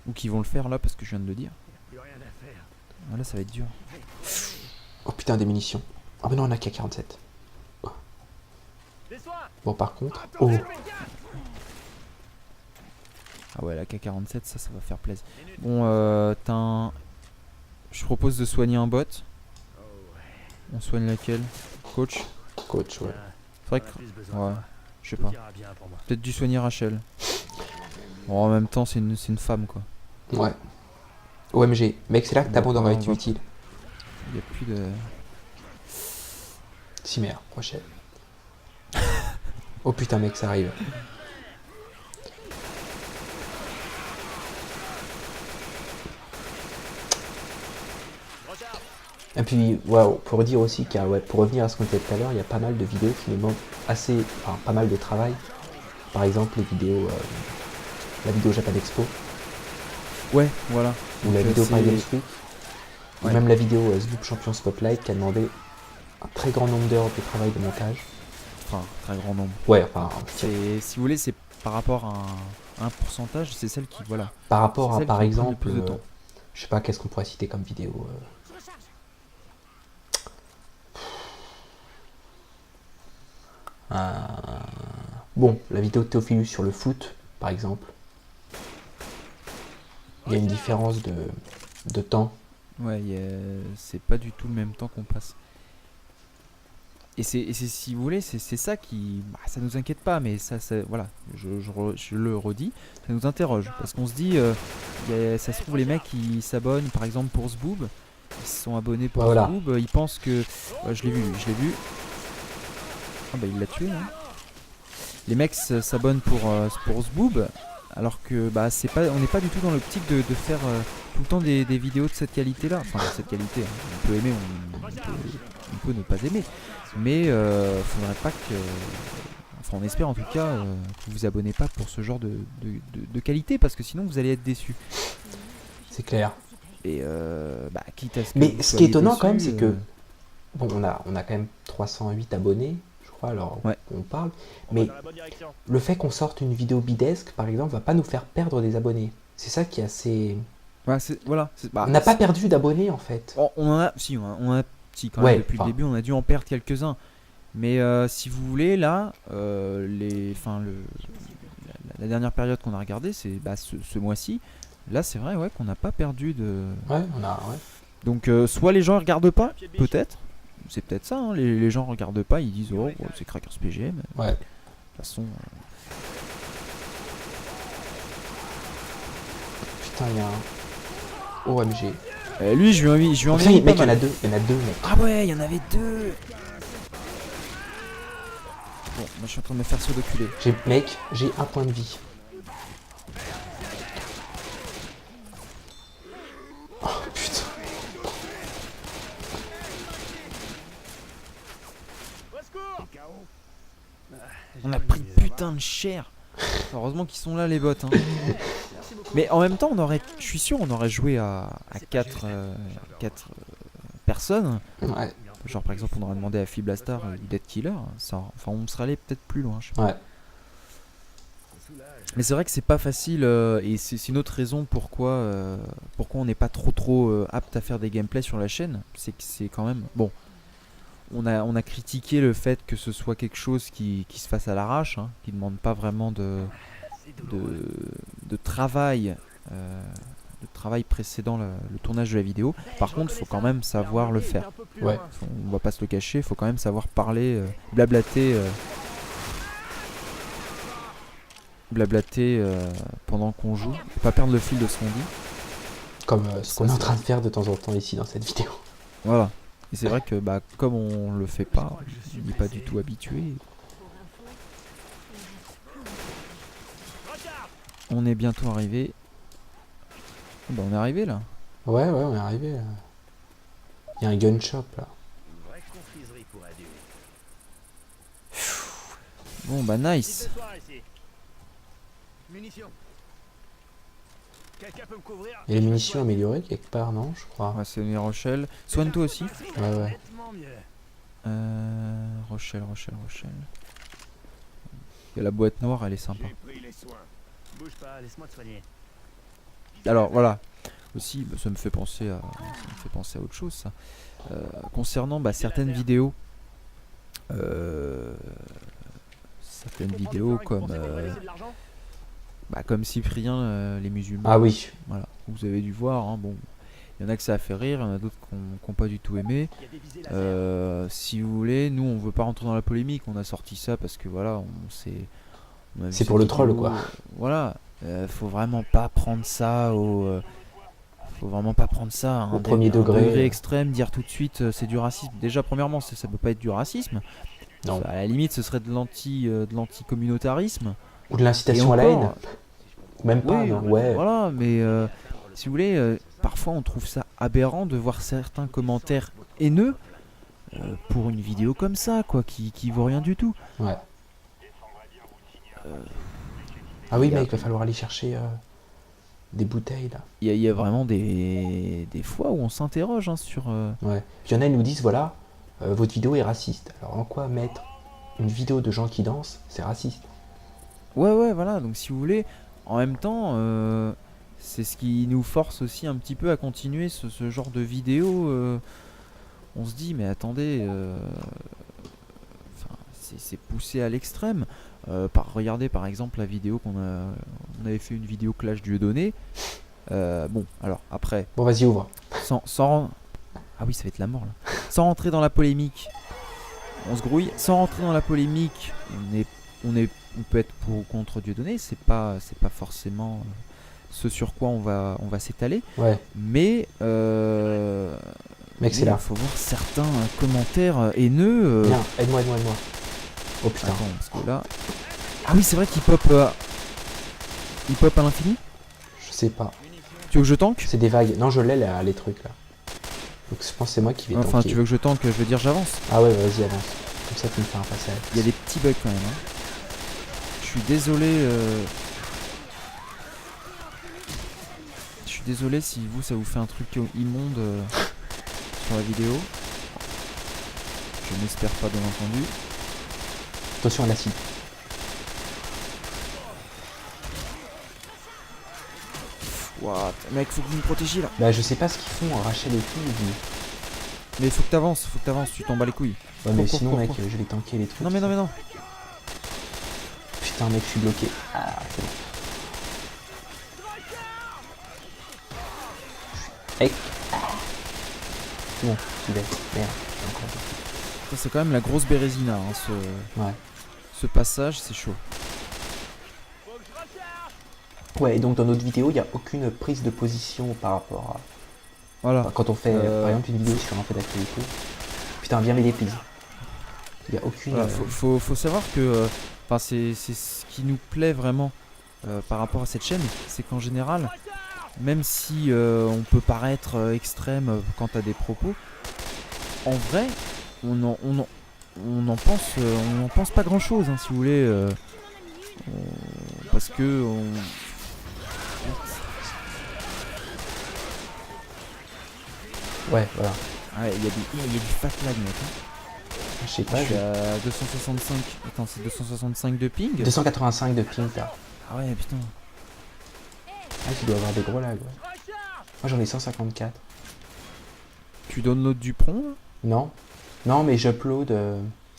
Ou qui vont le faire là parce que je viens de le dire. Plus rien à faire. Ah, là, ça va être dur. Oh putain, des munitions. Oh, mais non, on a qu'à 47. Des soins. Bon, par contre. Oh. Ah ouais, la K47, ça va faire plaisir. Bon, t'as un. Je propose de soigner un bot. On soigne laquelle? Coach? Coach, ouais. C'est vrai que. Ouais, je sais pas. Peut-être dû soigner Rachel. Bon, en même temps, c'est une femme quoi. Ouais. OMG. Mec, c'est là que ta Bon, bande aurait on été va- utile. Il y a plus de. Cimère, prochaine. Oh putain, mec, ça arrive. Et puis, ouais, pour dire aussi qu'il y a, ouais, pour revenir à ce qu'on disait tout à l'heure, il y a pas mal de vidéos qui nous demandent assez, enfin, pas mal de travail. Par exemple, les vidéos, la vidéo Japan Expo, Ouais, voilà. ou la Donc, vidéo c'est- Paris Games Week, ou Ouais. même la vidéo Zloop Champion Spotlight qui a demandé un très grand nombre d'heures de travail de montage. Enfin, très grand nombre. Ouais, enfin, Si vous voulez, c'est par rapport à un pourcentage, c'est celle qui. Voilà. par rapport C'est à, celle par qui prend le exemple, plus de temps. je sais pas, qu'est-ce qu'on pourrait citer comme vidéo Bon, la vidéo de Théophilus sur le foot, par exemple. Il y a une différence de temps. Ouais, c'est pas du tout le même temps qu'on passe. Et si vous voulez, c'est ça qui. Bah, ça nous inquiète pas, mais voilà, je le redis, ça nous interroge. Parce qu'on se dit, ça se trouve, les mecs qui s'abonnent, par exemple pour Zboob, ils se sont abonnés pour Bah, voilà. Zboob, ils pensent que. Je l'ai vu. Ah bah, il l'a tué, hein. Les mecs s'abonnent pour Zboob, alors que bah, on n'est pas du tout dans l'optique de faire tout le temps des vidéos de cette qualité-là. Enfin, de cette qualité, hein. On peut aimer, on peut ne pas aimer. Mais faudrait pas que. Enfin, on espère en tout cas que vous vous abonnez pas pour ce genre de qualité, parce que sinon vous allez être déçus. C'est clair. Et bah, quitte à ce que. Mais vous ce qui soyez est étonnant déçus, quand même, c'est que bon, on a quand même 308 abonnés, je crois, alors Ouais. on parle. On va Mais dans la bonne direction. le fait qu'on sorte une vidéo bidesque, par exemple, va pas nous faire perdre des abonnés. C'est ça qui est assez. bah, On n'a pas perdu d'abonnés en fait. On en a, si, on en a, si, quand même, Ouais, depuis enfin. le début, on a dû en perdre quelques-uns. Mais si vous voulez, là, la dernière période qu'on a regardée, c'est bah, ce mois-ci, Là, c'est vrai, ouais, qu'on n'a pas perdu de. Ouais, on a. Ouais. Donc, soit les gens regardent pas, peut-être. C'est peut-être ça, hein, les gens regardent pas, ils disent oh, c'est Crackers PGM. Ouais. De toute façon. Putain, il y a un. OMG. Lui, je lui en ai Putain, mis mec, pas il y en a mal. deux. Il y en a deux, mec. Ah ouais, il y en avait deux. Bon, moi je suis en train de me faire surdoculer. Mec, j'ai un point de vie. Oh putain. On a pris putain de cher. Heureusement qu'ils sont là les bots. Hein. Mais en même temps, je suis sûr, on aurait joué à 4 personnes. Ouais. Genre par exemple, on aurait demandé à Fiblastar ou Dead Killer. Ça, enfin, on serait allé peut-être plus loin. Je sais pas. Ouais. Mais c'est vrai que c'est pas facile et c'est une autre raison pourquoi on n'est pas trop apte à faire des gameplays sur la chaîne. C'est que c'est quand même bon. On a critiqué le fait que ce soit quelque chose qui se fasse à l'arrache, hein, qui ne demande pas vraiment de travail, précédant le tournage de la vidéo. Par contre, il faut quand même savoir le faire. Ouais. On va pas se le cacher, il faut quand même savoir parler, blablater pendant qu'on joue, et pas perdre le fil de ce qu'on dit. Comme ce Ça, qu'on est en c'est train de faire de temps en temps ici dans cette vidéo. Voilà. Et c'est vrai que comme on le fait pas, on n'est pas du tout habitué. On est bientôt arrivé. Bah, on est arrivé là. Ouais, on est arrivé. Il y a un gun shop là. Bon bah nice. Il y a les munitions améliorées quelque part, non? Je crois. Ouais, c'est les Rochelle. Soigne-toi aussi. Ouais. Rochelle. Et la boîte noire, elle est sympa. Bouge pas, laisse-moi te soigner. Alors voilà. Aussi, ça me fait penser à autre chose ça. Concernant certaines vidéos. Comme Cyprien, les musulmans. Ah oui. Voilà, vous avez dû voir. Hein, bon, il y en a que ça a fait rire, il y en a d'autres qui n'ont pas du tout aimé. Si vous voulez, nous on veut pas rentrer dans la polémique. On a sorti ça parce que voilà, on a vu C'est cette pour le troll, vidéo. quoi. Voilà, faut vraiment pas prendre ça au. Faut vraiment pas prendre ça à Au premier degré. extrême, dire tout de suite c'est du racisme. Déjà, premièrement, ça peut pas être du racisme. Non. À la limite, ce serait de l'anti-communautarisme. Ou de l'incitation à la haine. Même pas, Oui, non. Ouais. Voilà, mais si vous voulez, parfois on trouve ça aberrant de voir certains commentaires haineux pour une vidéo comme ça, quoi, qui vaut rien du tout. Ouais. Ah oui, mec, il va falloir aller chercher des bouteilles là. Il y a vraiment des fois où on s'interroge hein, sur. Ouais. Puis il y en a, ils nous disent voilà, votre vidéo est raciste. Alors en quoi mettre une vidéo de gens qui dansent, c'est raciste? Ouais, voilà. Donc si vous voulez, en même temps, c'est ce qui nous force aussi un petit peu à continuer ce genre de vidéo. On se dit, mais attendez, c'est poussé à l'extrême. Regardez par exemple la vidéo on avait fait une vidéo Clash Dieudonné. Bon, alors après. Bon, vas-y, ouvre. Ah oui, ça va être la mort là. Sans rentrer dans la polémique, on se grouille. Sans rentrer dans la polémique, on peut être pour ou contre Dieudonné. C'est pas forcément ce sur quoi on va s'étaler. Ouais. Mais mec, c'est là. Il faut voir certains commentaires haineux. Viens, aide-moi. Oh putain. Attends, parce que là. Ah oui, c'est vrai qu'il pop. Il pop à l'infini. Je sais pas. Tu veux que je tank? C'est des vagues. Non, je l'ai là, les trucs là. Donc je pense que c'est moi qui vais tanker. Enfin, tu veux que je tank? Je veux dire, j'avance. Ah ouais, vas-y, avance. Comme ça, tu me fais un passage. Il y a des petits bugs quand même. Hein. Je suis désolé. Je suis désolé si vous, ça vous fait un truc immonde sur la vidéo. Je n'espère pas, bien entendu. Attention à l'acide. What? Mec, faut que vous me protégiez là. Bah, je sais pas ce qu'ils font, Rachel et tout. Mais faut que t'avances, tu t'en bats les couilles. Ouais, mais Cours, sinon, cours, mec, cours. je vais tanker les trucs. Non, mais non. Putain, mec, je suis bloqué. Ah, c'est bon. Hey. Non, tu l'as. Merde. Ça, c'est quand même la grosse bérésina, hein, Ouais. ce passage, c'est chaud. Ouais, et donc dans notre vidéo, il n'y a aucune prise de position par rapport à. Voilà. Enfin, quand on fait par exemple une vidéo sur un fait d'actualité. Putain, viens m'aider, please. Il n'y a aucune. Voilà, faut savoir que enfin, c'est ce qui nous plaît vraiment par rapport à cette chaîne, c'est qu'en général, même si on peut paraître extrême quant à des propos, en vrai, on en pense pas grand chose, hein, si vous voulez, parce que Ouais, voilà. il y a du fat lag, mec. Hein. Je sais pas. Je suis à 265. Attends, c'est 265 de ping. 285 de ping, là. Ah ouais, putain. Ah, tu dois avoir des gros lags, ouais. Moi j'en ai 154. Tu downloads du prompt là? Non. Non, mais j'upload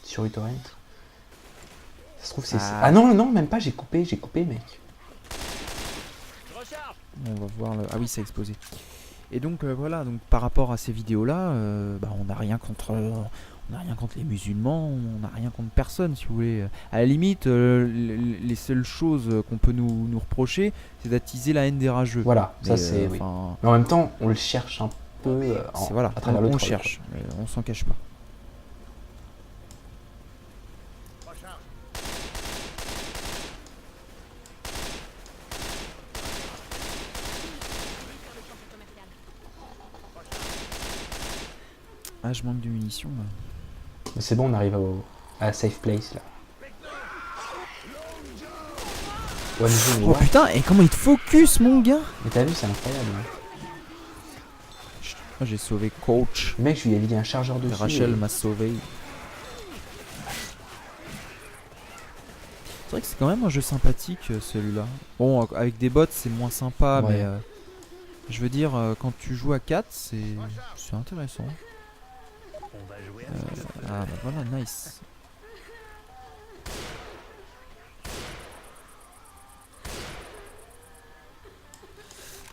sur uTorrent. Ça se trouve, c'est. Ah. Ah non, non, même pas, j'ai coupé, mec. On va voir le... Ah oui, ça a explosé. Et donc voilà, donc par rapport à ces vidéos-là, on n'a rien contre les musulmans, on n'a rien contre personne, si vous voulez. À la limite, les seules choses qu'on peut nous reprocher, c'est d'attiser la haine des rageux. Voilà, ça Mais, c'est. Oui. enfin, Mais en même temps, on le cherche un peu voilà, à travers on le le troll, cherche, on s'en cache pas. Ah, je manque de munitions là. quoi. Mais c'est bon, on arrive à la safe place là. Ouais, mais Oh putain, et comment il te focus, mon gars? mais t'as vu, c'est incroyable. Hein. Moi j'ai sauvé Coach. Le mec, je lui avais dit un chargeur dessus. Rachel et- m'a sauvé. C'est vrai que c'est quand même un jeu sympathique celui-là. Bon, avec des bots c'est moins sympa, Ouais. mais je veux dire, quand tu joues à 4, c'est intéressant. On va jouer à Ah bah voilà, nice.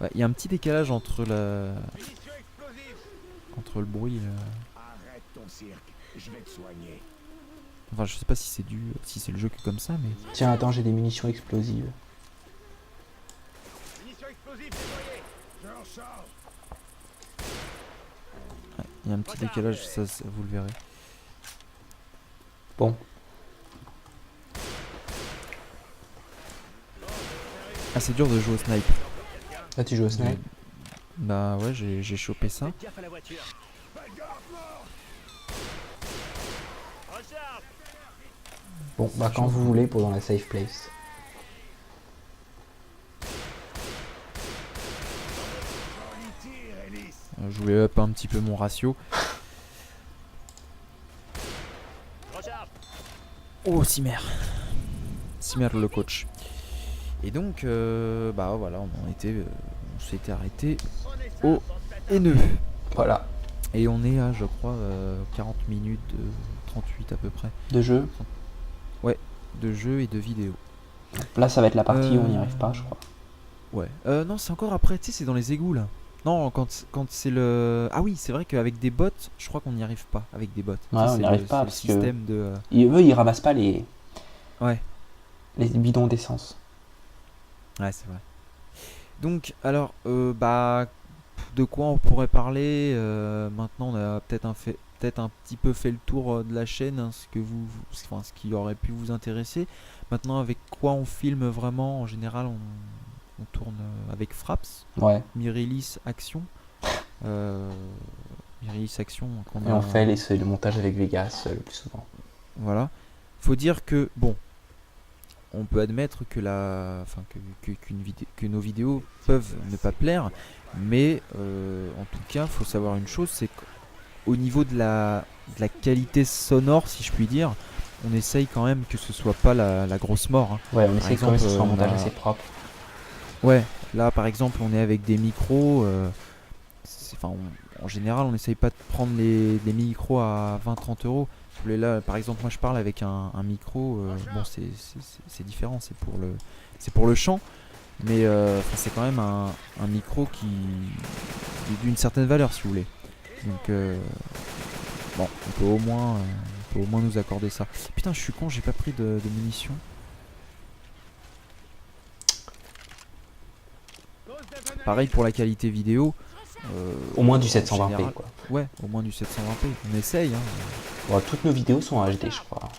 Ouais, il y a un petit décalage entre le bruit. Arrête ton cirque, je vais te soigner. Enfin, je sais pas si c'est si c'est le jeu qui est comme ça, mais Tiens, attends, j'ai des munitions explosives. Munitions explosives déployées. Je en charge. ouais, il y a un petit décalage, ça vous le verrez. Bon, Ah, c'est dur de jouer au snipe. là tu joues au snipe. Bah ouais, j'ai chopé ça. Faites gaffe à la voiture. Recharge. Bon, bah quand vous voulez pour dans la safe place. Je vais up un petit peu mon ratio. Recharge. Oh, Simer. Simer le coach. Et donc, bah voilà, on s'était arrêté au haineux. Voilà, Et on est à, je crois, 40 minutes, 38 à peu près, de jeu. de jeu et de vidéo. Là, ça va être la partie où on n'y arrive pas, je crois. Ouais. Non, c'est encore après, tu sais, c'est dans les égouts là. Non, quand c'est le... Ah oui, c'est vrai qu'avec des bots, je crois qu'on n'y arrive pas avec des bots. Ouais, Ça, on c'est n'y arrive le- pas, c'est le parce que- système de... Eux, ils ramassent pas les Ouais. bidons d'essence. Ouais, c'est vrai. Donc, alors, bah, de quoi on pourrait parler maintenant, on a peut-être un petit peu fait le tour de la chaîne, hein, ce qui aurait pu vous intéresser. Maintenant, avec quoi on filme vraiment? En général, on tourne avec Fraps, Ouais, Mirilis Action. Mirilis Action, qu'on et a- on fait le montage avec Vegas le plus souvent. Voilà. Faut dire que, bon, on peut admettre que que nos vidéos peuvent ne pas plaire, mais en tout cas, faut savoir une chose, c'est qu'au niveau de la qualité sonore, si je puis dire, on essaye quand même que ce soit pas la grosse mort. Hein. Ouais, on essaie quand même que ce exemple, soit un on montage a- assez propre. Ouais, là par exemple, on est avec des micros. En général, on n'essaye pas de prendre les micros à 20-30 euros. Si vous voulez, là, par exemple, moi je parle avec un micro. Bon, c'est différent, c'est pour le chant. Mais enfin, c'est quand même un micro qui est d'une certaine valeur, si vous voulez. Donc bon, on peut au moins nous accorder ça. Putain, je suis con, j'ai pas pris de munitions. Pareil pour la qualité vidéo. Au moins du en 720p général, quoi. Ouais, au moins du 720p. On essaye. Hein. Bon, toutes nos vidéos sont en HD je crois.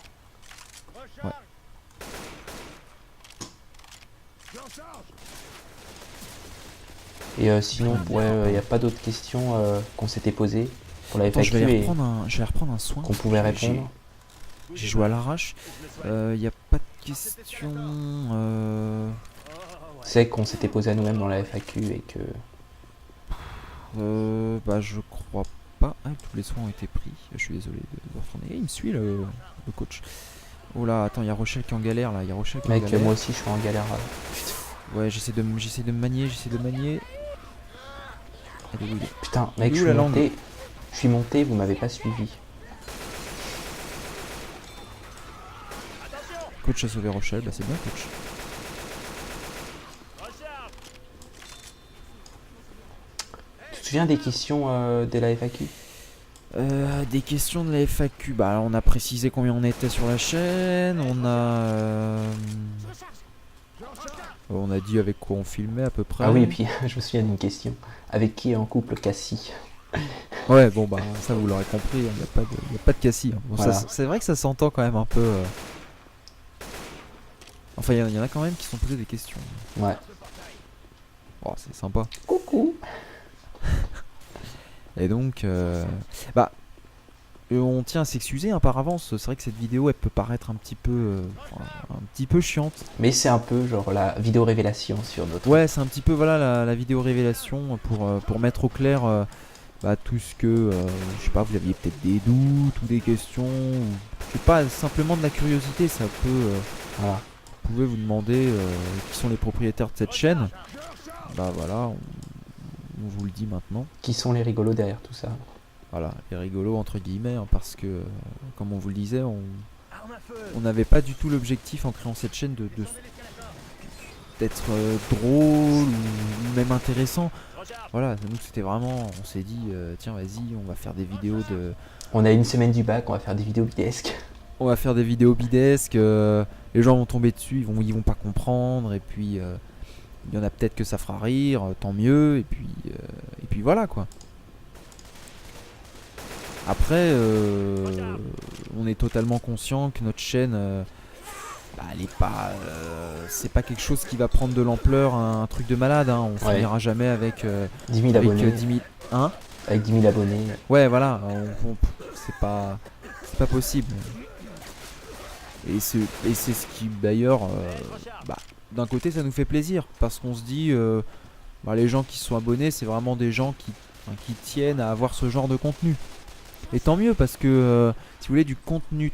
Ouais. Et sinon, ouais, il n'y a pas d'autres questions qu'on s'était posées pour la Attends, FAQ je vais et aller reprendre un soin. qu'on pouvait J'ai- répondre. J'ai joué à l'arrache. Il n'y a pas de questions. C'est qu'on s'était posé à nous-mêmes dans la FAQ et que... Bah, je crois pas. Ah, tous les soins ont été pris. Je suis désolé de retourner. Il me suit le coach. Oh là, attends, il y a Rochelle qui est en galère là. Il y a Rochelle qui est en Mec, galère. moi aussi je suis en galère. Ouais, j'essaie de me manier. Elle est où, il est Putain, mec, D'où je suis la langue monté. Je suis monté, vous m'avez pas suivi. Coach a sauvé Rochelle, bah c'est bien coach. Tu te souviens des questions de la FAQ? Des questions de la FAQ. Bah on a précisé combien on était sur la chaîne. On a dit avec quoi on filmait à peu près. Ah oui, et puis je me souviens d'une question. Avec qui est en couple Cassie? Ouais, bon bah ça vous l'aurez compris, il n'y a pas de Cassie. Hein. Bon, Voilà. c'est vrai que ça s'entend quand même un peu. Enfin, il y en a quand même qui sont posés des questions. Ouais. Oh, c'est sympa. Coucou. Et donc, bah, on tient à s'excuser hein, par avance. C'est vrai que cette vidéo, elle peut paraître un petit peu chiante. Mais c'est un peu genre la vidéo révélation sur notre... Ouais, c'est un petit peu voilà la vidéo révélation pour mettre au clair bah, tout ce que je sais pas, vous aviez peut-être des doutes ou des questions, ou, je sais pas, simplement de la curiosité. Ça peut, Voilà. vous pouvez vous demander qui sont les propriétaires de cette chaîne. Bah voilà, on vous le dit maintenant. Qui sont les rigolos derrière tout ça? Voilà, les rigolos entre guillemets, hein, parce que comme on vous le disait, on n'avait pas du tout l'objectif en créant cette chaîne d'être drôle ou même intéressant. Voilà, nous c'était vraiment, on s'est dit tiens vas-y, on va faire des vidéos On a une semaine du bac, on va faire des vidéos bidesques. on va faire des vidéos bidesques, les gens vont tomber dessus, ils vont pas comprendre, et puis il y en a peut-être que ça fera rire, tant mieux, et puis voilà quoi. Après, on est totalement conscient que notre chaîne, bah, elle est pas, c'est pas quelque chose qui va prendre de l'ampleur, un truc de malade. Hein. On finira jamais avec 10 000 abonnés. 10 000, hein. Avec 10 000 abonnés. Ouais, voilà, c'est pas possible. Et c'est ce qui d'ailleurs, bah, d'un côté, ça nous fait plaisir parce qu'on se dit, bah, les gens qui sont abonnés, c'est vraiment des gens qui tiennent à avoir ce genre de contenu. Et tant mieux parce que si vous voulez du contenu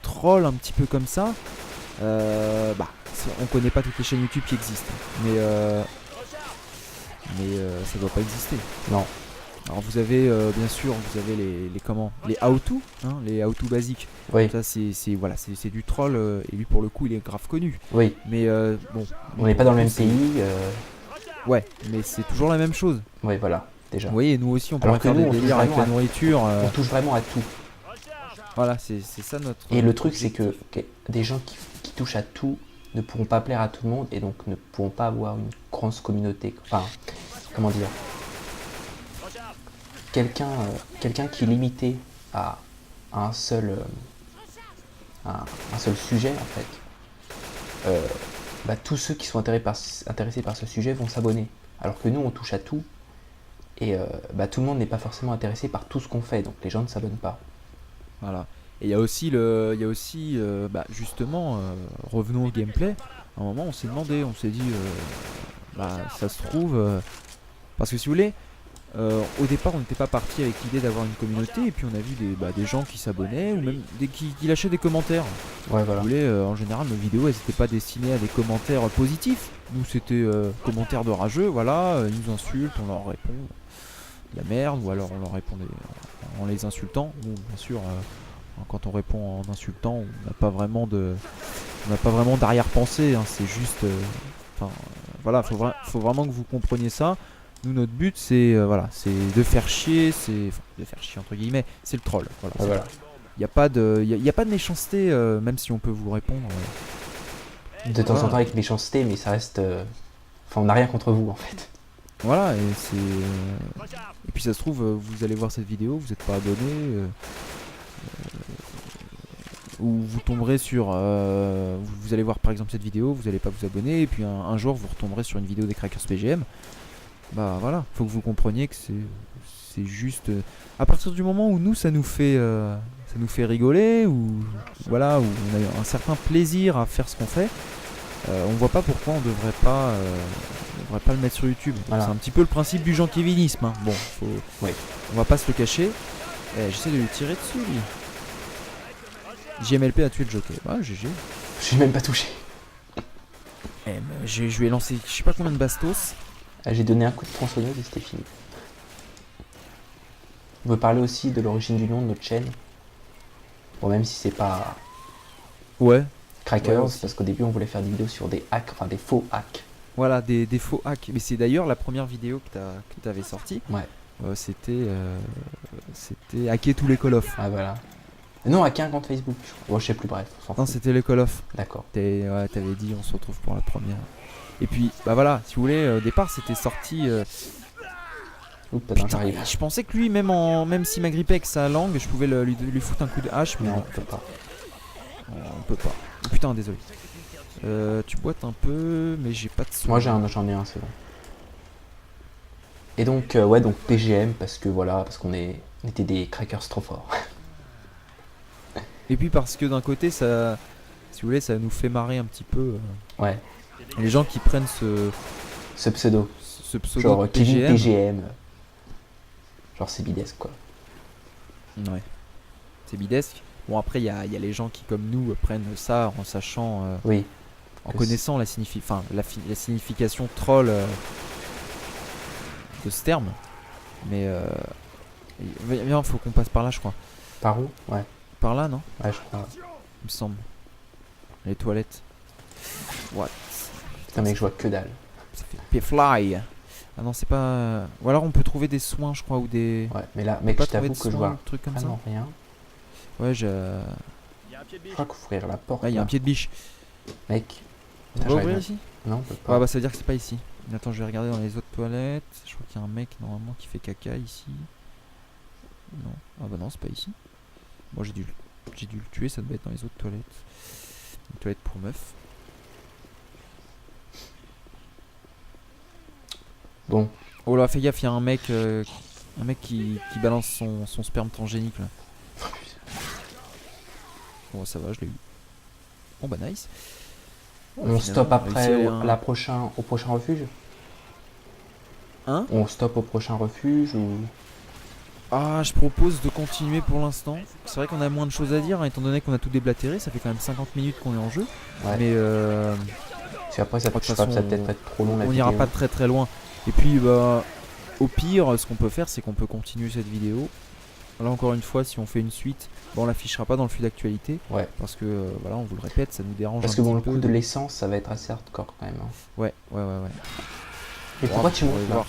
troll un petit peu comme ça, bah, on connaît pas toutes les chaînes YouTube qui existent, mais ça doit pas exister. Non. Alors vous avez bien sûr les how-to, hein, les how-to basiques. Oui. Ça c'est du troll et lui pour le coup il est grave connu. Oui. Mais bon. On n'est pas dans le même pays. Ouais, mais c'est toujours la même chose. Oui, voilà. Déjà. Vous voyez, nous aussi on Alors pourrait que faire nous, des on délires touche avec la vraiment nourriture. On touche vraiment à tout. Voilà, c'est ça notre. Et le truc, c'est que des gens qui touchent à tout ne pourront pas plaire à tout le monde et donc ne pourront pas avoir une grosse communauté. Enfin, comment dire, quelqu'un qui est limité à un seul sujet en fait. Bah, tous ceux qui sont intéressés par ce sujet vont s'abonner. Alors que nous, on touche à tout et bah, tout le monde n'est pas forcément intéressé par tout ce qu'on fait, donc les gens ne s'abonnent pas. Voilà. Et il y a aussi bah, justement, revenons au gameplay. À un moment, on s'est demandé, on s'est dit, bah, ça se trouve, parce que si vous voulez, au départ, on n'était pas parti avec l'idée d'avoir une communauté, et puis on a vu des gens qui s'abonnaient ou même qui lâchaient des commentaires. Ouais, Si voilà. vous voulez, en général, nos vidéos, elles n'étaient pas destinées à des commentaires positifs. Nous, c'était commentaires de rageux, voilà, ils nous insultent, on leur répond de la merde, ou alors on leur répond en les insultant. Bon, bien sûr, quand on répond en insultant, on n'a pas vraiment d'arrière-pensée, hein, c'est juste, voilà, faut vraiment que vous compreniez ça. Nous, notre but, c'est voilà, c'est de faire chier, de faire chier entre guillemets, c'est le troll. Voilà. Voilà. Il n'y a pas de méchanceté, même si on peut vous répondre. De temps en Voilà. temps avec méchanceté, mais ça reste. Enfin, on n'a rien contre vous en fait. Voilà, et c'est. Et puis ça se trouve, vous allez voir cette vidéo, vous n'êtes pas abonné, ou vous tomberez sur. Vous allez voir par exemple cette vidéo, vous n'allez pas vous abonner, et puis un jour vous retomberez sur une vidéo des Crackers PGM. Bah voilà, faut que vous compreniez que c'est juste. À partir du moment où nous ça nous fait rigoler, ou voilà, où on a un certain plaisir à faire ce qu'on fait, on voit pas pourquoi on devrait pas le mettre sur YouTube. Voilà. C'est un petit peu le principe du jankévinisme. Hein. Bon, Oui. on va pas se le cacher. J'essaie de lui tirer dessus, lui. JMLP a tué le Joker. Ouais, GG. J'ai même pas touché. Je lui ai lancé je sais pas combien de bastos. Ah, j'ai donné un coup de tronçonneuse et c'était fini. On veut parler aussi de l'origine du nom de notre chaîne. Bon, même si c'est pas Ouais. Crackers, Ouais, aussi. parce qu'au début on voulait faire des vidéos sur des hacks, enfin des faux hacks. Voilà, des faux hacks. Mais c'est d'ailleurs la première vidéo que t'avais sortie. Ouais. C'était hacker tous les Call of. Ah voilà. Non, hacker un compte Facebook. Bon, je sais plus, bref. On s'en Non, fout. c'était les Call of. D'accord. T'avais dit on se retrouve pour la première. Et puis, bah voilà, si vous voulez, au départ c'était sorti. Oups, attends, Putain, j'arrive. je pensais que lui, même s'il m'agrippait avec sa langue, je pouvais lui foutre un coup de hache, mais Non, non, on peut pas. on peut pas. Oh, putain, désolé. Tu boites un peu, mais j'ai pas de son. Moi j'en ai un, c'est bon. Et donc, ouais, donc PGM, parce que voilà, parce qu'on était des crackers trop forts. Et puis parce que d'un côté, ça, si vous voulez, ça nous fait marrer un petit peu. Ouais, Les gens qui prennent ce pseudo. pseudo Genre de Kevin PGM. PGM. Genre c'est bidesque quoi. Ouais. C'est bidesque. Bon, après, il y a les gens qui, comme nous, prennent ça en sachant, Oui. en Que connaissant la signification troll de ce terme. Mais viens, faut qu'on passe par là, je crois. Par où? Ouais, Par là, non? ouais, je crois. Il me semble. Les toilettes. What? Putain, mec, je vois que dalle. Ça fait P-Fly. Ah non, c'est pas. Ou alors on peut trouver des soins, je crois, ou des. Ouais, mais là, On mec, peut je pas trouver t'avoue de que je soins, vois un truc comme ça. vraiment rien. Ouais, Il y a un pied de Je biche. crois qu'ouvrir la porte. Ah, il y a un là. pied de biche. Mec. On Là, peut j'arrive ouvrir à- ici? Non, on peut Ah pas. bah ça veut dire que c'est pas ici. Attends, je vais regarder dans les autres toilettes. Je crois qu'il y a un mec normalement qui fait caca ici. Non. Ah bah non, c'est pas ici. Moi j'ai dû le tuer, ça devait être dans les autres toilettes. Une toilette pour meuf. Bon, Oh là, fais gaffe, il y a un mec qui balance son sperme transgénique là. Bon, ça va, je l'ai eu. Bon bah nice. on Finalement, stoppe on a après réussi à au, aller au prochain refuge. Hein? On stoppe au prochain refuge ou. Ah, je propose de continuer pour l'instant. C'est vrai qu'on a moins de choses à dire, hein, étant donné qu'on a tout déblatéré. Ça fait quand même 50 minutes qu'on est en jeu. Ouais. Mais Parce qu'après, ça, De toute je sais pas, façon, ça va peut-être être trop long la on vidéo. n'ira pas très très loin. Et puis, bah, au pire, ce qu'on peut faire, c'est qu'on peut continuer cette vidéo. Là, encore une fois, si on fait une suite, bon, on l'affichera pas dans le flux d'actualité. Ouais. Parce que, voilà, on vous le répète, ça nous dérange Parce un que bon, petit le peu. coup de l'essence, ça va être assez hardcore quand même. Hein. Ouais. Mais Bon, pourquoi après, tu on montes va là voir.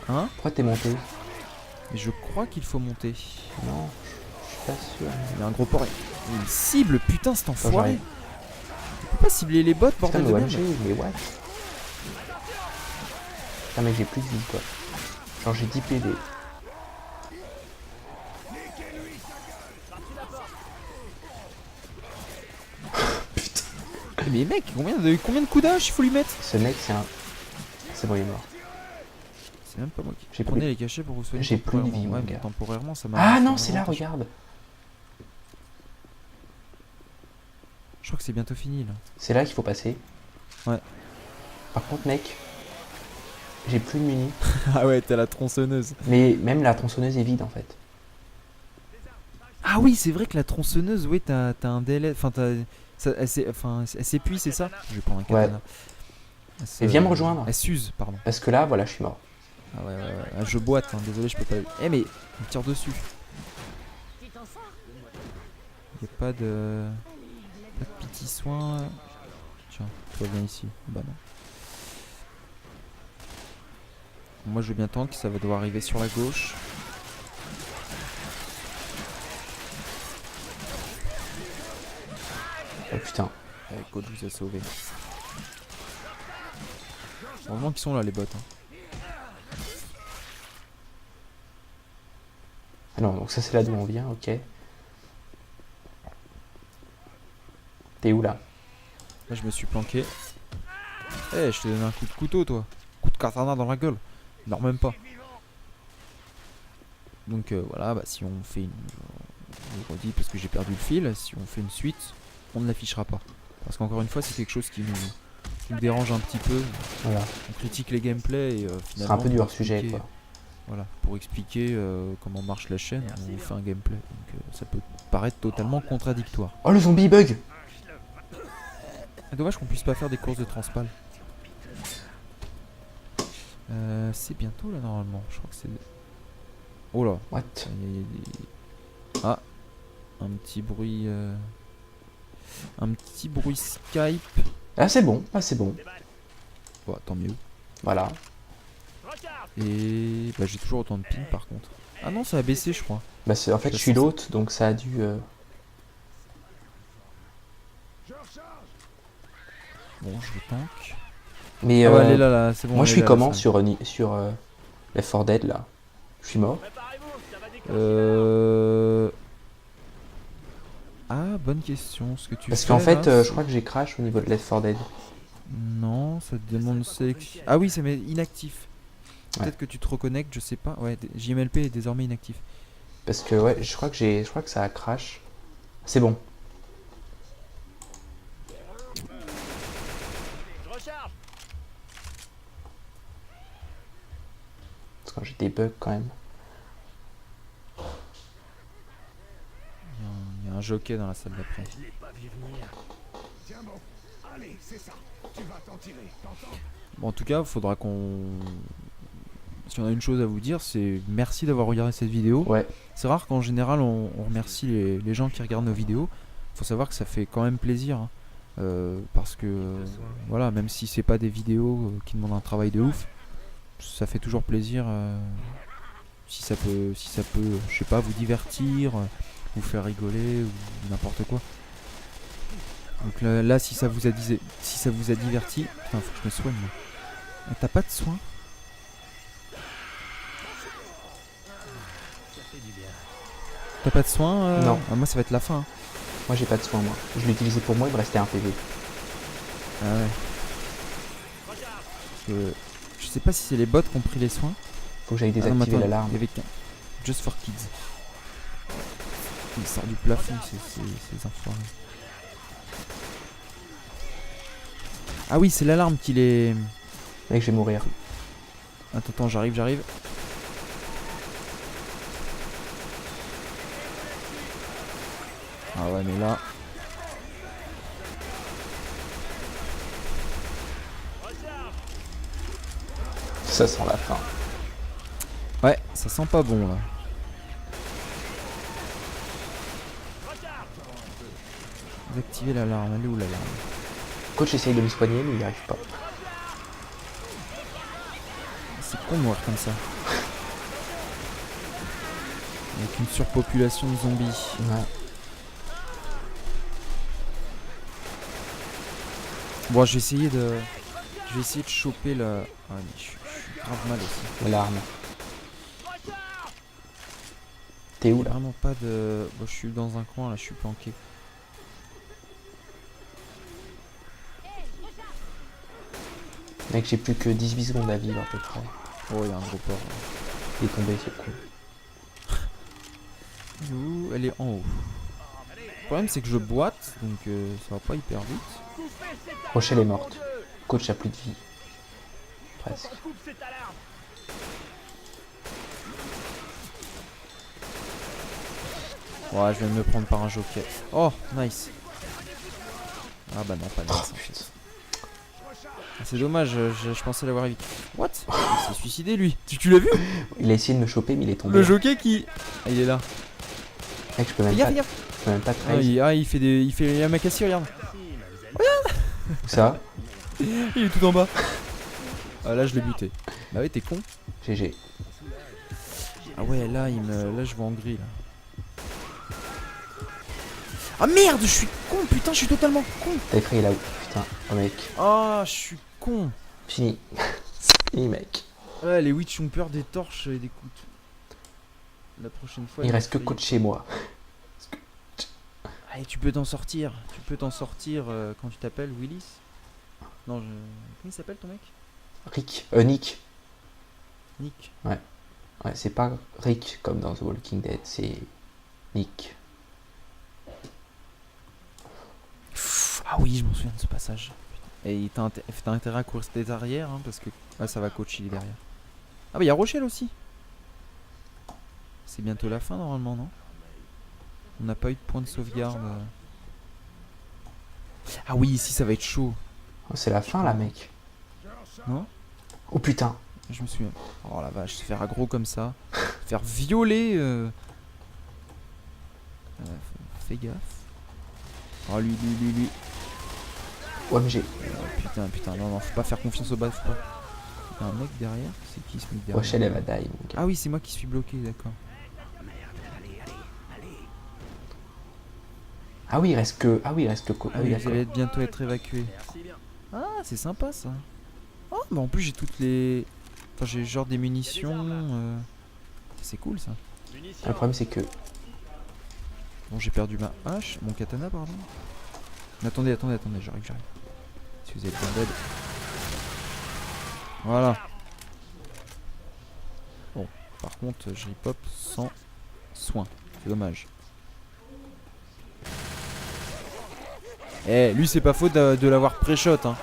Hein? Pourquoi t'es monté? Mais je crois qu'il faut monter. Non, je suis pas sûr. Il y a un gros porc. Il cible, putain, cet enfoiré. j'arrive. Tu peux pas cibler les bots, Putain, bordel mais de OMG, merde. mais what? Putain, mec, j'ai plus de vie quoi. Genre, j'ai 10 PV. Mais mec, combien de coups d'âge il faut lui mettre? Ce mec, c'est un. C'est bon, il est mort. C'est même pas moi qui J'ai prenez plus- les cachets pour vous soigner. j'ai plus de vie, temporairement. mon Ouais, mais gars. temporairement, ça m'a. Ah ça non, m'a c'est là, vraiment- regarde. Je crois que c'est bientôt fini là. C'est là qu'il faut passer. Ouais. Par contre, mec, j'ai plus de munis. Ah ouais, t'as la tronçonneuse. Mais même la tronçonneuse est vide en fait. Ah oui, c'est vrai que la tronçonneuse, oui, t'as un délai. Enfin, elle s'épuise, c'est ça? Je vais prendre un katana. Et viens me rejoindre. Elle s'use, pardon. Parce que là, voilà, je suis mort. Ah ouais. Ah, je boite, hein, désolé, je peux pas. Eh, mais il me tire dessus. Tu t'en sors? Y'a pas de. Pas de petit soin. Tiens, toi viens ici. Bah non. Moi je vais bien tank, ça va devoir arriver sur la gauche. Oh putain. Allez, coach vous a sauvé. Heureusement qu'ils sont là les bots. Hein. Ah non, donc ça c'est là d'où on vient, ok. T'es où là? Là je me suis planqué. Eh, je t'ai donné un coup de couteau toi. Coup de katana dans la gueule. Il dort même pas. Donc voilà, bah, si on fait une... Je redis parce que j'ai perdu le fil. Si on fait une suite, on ne l'affichera pas. Parce qu'encore une fois, c'est quelque chose qui nous dérange un petit peu. Voilà. On critique les gameplays et Ce finalement... sera un peu du pour hors-sujet expliquer- quoi. Voilà, pour expliquer comment marche la chaîne, on vous fait un gameplay. Donc ça peut paraître totalement contradictoire. Oh le zombie bug! Ah, dommage qu'on puisse pas faire des courses de transpal. C'est bientôt là normalement, je crois que c'est... Oh là, What? il y a des- Ah, un petit bruit... Un petit bruit Skype. Ah c'est bon, ah c'est bon. Bon, tant mieux. Voilà. Et bah, j'ai toujours autant de ping par contre. Ah non, ça a baissé je crois. Bah en fait je suis l'hôte donc ça a dû... Je recharge. Bon, je le tank. Mais Ah bah, elle est là, là, c'est bon. moi elle je est suis là, comment la salle. sur Left 4 Dead là? Je suis mort. Ah, bonne question. Ce que tu Parce fais, qu'en fait là, je crois que j'ai crash au niveau de Left 4 Dead. Non, ça te demande sélection. Ah oui, ça met inactif. Peut-être Ouais. que tu te reconnectes, je sais pas. Ouais, JMLP est désormais inactif. Parce que ouais, je crois que ça a crash. C'est bon. Parce que j'ai des bugs quand même. Il y a un jockey dans la salle d'après. Tiens bon. Allez, c'est ça. Tu vas t'en tirer, t'entends? Bon, en tout cas, il faudra qu'on... Si on a une chose à vous dire, c'est merci d'avoir regardé cette vidéo. Ouais. C'est rare qu'en général on remercie les gens qui regardent nos vidéos. Faut savoir que ça fait quand même plaisir. Hein. Parce que voilà, même si c'est pas des vidéos qui demandent un travail de ouf, ça fait toujours plaisir. Si ça peut, je sais pas, vous divertir, vous faire rigoler ou n'importe quoi. Donc là, si ça vous a diverti, putain, faut que je me soigne. Moi. Ah, t'as pas de soin? T'as pas de soin Non. Ah, moi ça va être la fin. Hein. Moi j'ai pas de soin moi. Je l'ai utilisé pour moi, il me restait un PV. Ah ouais. Parce que je sais pas si c'est les bots qui ont pris les soins. Faut que j'aille Ah non, mais désactiver attends, l'alarme. il y avait qu'un. Just for kids. Il sort du plafond, ces enfoirés. Ah oui, c'est l'alarme qui les... Mec, je vais mourir. Attends, j'arrive. Ah ouais, mais là... Ça sent la fin. Ouais, ça sent pas bon là. Désactiver l'alarme, elle est où l'alarme? Coach essaye de me soigner mais il n'y arrive pas. C'est con de mourir comme ça. Avec une surpopulation de zombies. Ouais. Bon, je vais essayer de choper la... Ah mais je suis grave mal aussi. L'alarme. T'es où J'ai là? vraiment pas de... Bon, je suis dans un coin là, je suis planqué. Mec, j'ai plus que 18 secondes à vivre à peu près. Oh, il y a un gros porc. Il est tombé ce con. Elle est où? Elle est en haut. Le problème c'est que je boite, donc ça va pas hyper vite. Rochelle est morte. Coach a plus de vie. Presque. Ouais, je viens de me prendre par un jockey. Oh, nice. Ah bah non, pas nice en fait. Ah, c'est dommage, je pensais l'avoir évité. What? Il s'est suicidé lui. Tu l'as vu? Il a essayé de me choper mais il est tombé. Le jockey qui... Ah, il est là. Mec, je peux même Regarde, pas. regarde. Je peux même pas Ah, trade. il fait des... Il fait la Yamakasi, regarde. Où ça? Il est tout en bas. Ah, là je l'ai buté. Bah ouais, t'es con. GG. Ah ouais, là, là je vois en gris, là. Ah merde, je suis con, putain, je suis totalement con. T'as effrayé là-haut. Putain, oh mec. Ah, je suis con. Fini. Fini, mec. Ouais, les witch ont peur des torches et des coups. La prochaine fois. Il ils reste que vont coach chez moi. Allez, tu peux t'en sortir. Tu peux t'en sortir quand tu t'appelles Willis. Non, comment il s'appelle ton mec? Rick. Nick. Nick. Ouais, c'est pas Rick comme dans The Walking Dead, c'est Nick. Ah oui, je m'en souviens de ce passage. Putain. Et t'as intérêt à courir tes arrières, hein, parce que ouais, ça va coach, il est derrière. Ah bah il y a Rochelle aussi. C'est bientôt la fin normalement, non? On n'a pas eu de point de sauvegarde. Ah oui, ici ça va être chaud. Oh, c'est la fin là, mec. Non? Oh putain. Je me souviens. Oh la vache, se faire aggro comme ça. Se faire violer. Fais gaffe. Oh lui. OMG. Putain, non, faut pas faire confiance au bas. Faut pas. Il y a un mec derrière. C'est qui ce mec derrière? Rochelle, elle va die, mon gars. Ah oui, c'est moi qui suis bloqué, d'accord. Ah oui, il reste que. Ah oui, Ah oui, oui, vous d'accord. allez bientôt être évacué. Merci bien. Ah, c'est sympa ça. Oh, bah en plus j'ai toutes les. Enfin, j'ai genre des munitions. C'est cool ça. Le problème, c'est que. Bon, j'ai perdu ma hache, mon katana, pardon. Attendez, j'arrive. Si vous avez besoin d'aide. Voilà. Bon, par contre, je ripop sans soin. C'est dommage. Eh, lui, c'est pas faute de l'avoir pré-shot, hein.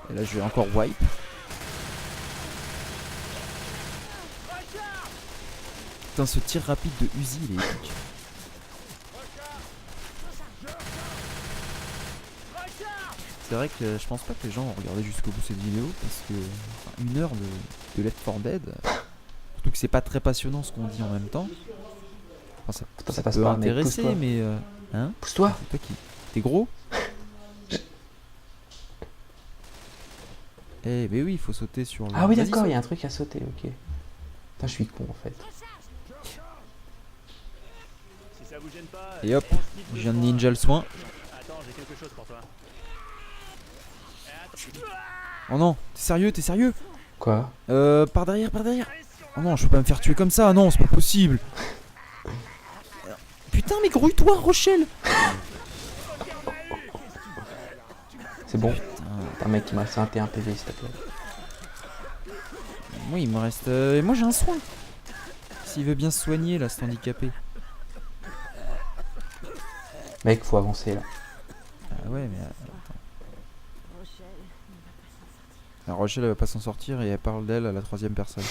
Et là, je vais encore wipe. Putain, ce tir rapide de Uzi, il est épique. C'est vrai que je pense pas que les gens vont regarder jusqu'au bout cette vidéo parce que enfin, 1 heure de Left 4 Dead, surtout que c'est pas très passionnant ce qu'on dit en même temps. Enfin, ça passe peut pas, mec, intéresser, pousse-toi. mais hein? Pousse-toi. C'est toi qui. T'es gros? Eh, mais oui, il faut sauter sur le. Ah oui, Vas-y, d'accord, saute. il y a un truc à sauter, ok. Putain, je suis con en fait. Si ça vous gêne pas, Et hop, prends ce kit je viens de soin. ninja le soin. Attends, j'ai quelque chose pour toi. Oh non, t'es sérieux? Quoi? Par derrière. Oh non, je peux pas me faire tuer comme ça, non, c'est pas possible. Putain, mais grouille-toi, Rochelle. C'est bon. Putain, T'as un mec qui m'a resté un PV, s'il te plaît. moi il me reste. Moi j'ai un soin. S'il veut bien se soigner là, cet handicapé. Mec, faut avancer là. Ah ouais, mais. Rochelle ne va pas s'en sortir. La Rochelle elle va pas s'en sortir et elle parle d'elle à la 3ème personne.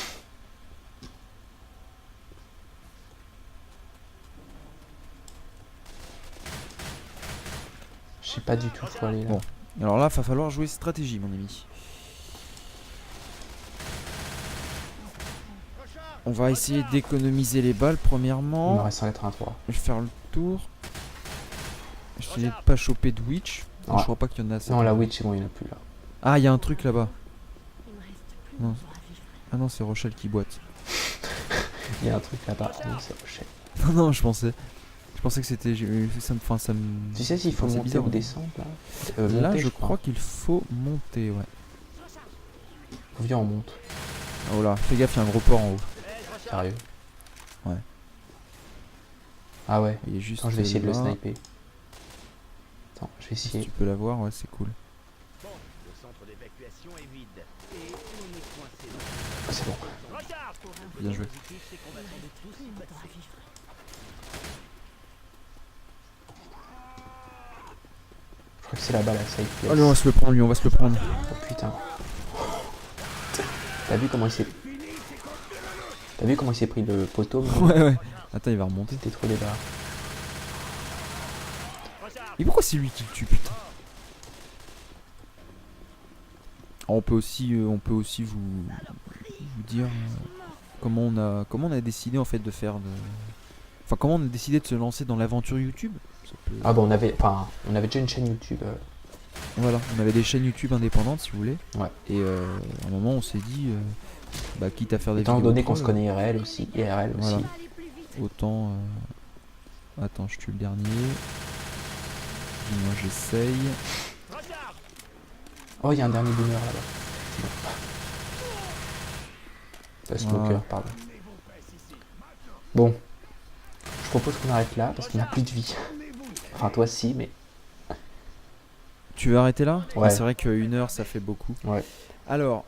Je sais pas du tout où aller là. Bon. Alors là, va falloir jouer stratégie, mon ami. On va essayer d'économiser les balles Il me premièrement. reste 183. Je vais faire le tour. Je vais essayer de pas choper de witch. Ouais. Je crois pas qu'il y en a assez. Non, la witch, c'est bon, il n'y en a plus là. Ah, il y a un truc là-bas. Il me reste plus Non. de jours à vivre. Ah non, c'est Rochelle qui boite. Il y a un truc là-bas. Oh, non, c'est Rochelle. Non, je pensais que c'était. Enfin, ça me. Tu sais s'il faut C'est monter bizarre, ou hein. descendre là Là, monter, je crois qu'il faut monter, ouais. Viens, on monte. Oh là, fais gaffe, il y a un gros port en haut. Sérieux? Ouais. Ah ouais. Il est juste. Attends, je vais essayer de le là. sniper. Attends, je vais Si essayer. tu peux l'avoir, ouais, c'est cool. Bon, le centre d'évacuation est vide. Et on est coincé. Ah, c'est bon. Regarde, pour un Bien joué. positif, c'est qu'on attendait tous Plus y de temps à passer. vivre. Je crois que c'est là-bas la safe place. Allez, on va se le prendre, lui, on va se le prendre. Oh putain. T'as vu comment il s'est. T'as vu comment il s'est pris le poteau? Ouais. Attends, il va remonter. C'était trop des barres. Et pourquoi c'est lui qui le tue, putain? Ah, on peut aussi vous dire comment on a décidé en fait de faire de. Enfin, comment on a décidé de se lancer dans l'aventure YouTube. Ça peut- Ah bah on avait déjà une chaîne YouTube Voilà, on avait des chaînes YouTube indépendantes si vous voulez. Ouais. Et à un moment on s'est dit, bah quitte à faire des Étant vidéos donné qu'on se troll, connaît IRL aussi, Voilà. aussi. autant... Attends, je tue le dernier. Moi j'essaye. Oh, il y a un dernier boomer là-bas. C'est bon. Smoker, Voilà. pardon. Bon. Je propose qu'on arrête là parce qu'on n'a plus de vie. Enfin, toi si, mais. Tu veux arrêter là? Ouais. C'est vrai qu'une heure ça fait beaucoup. Ouais. Alors,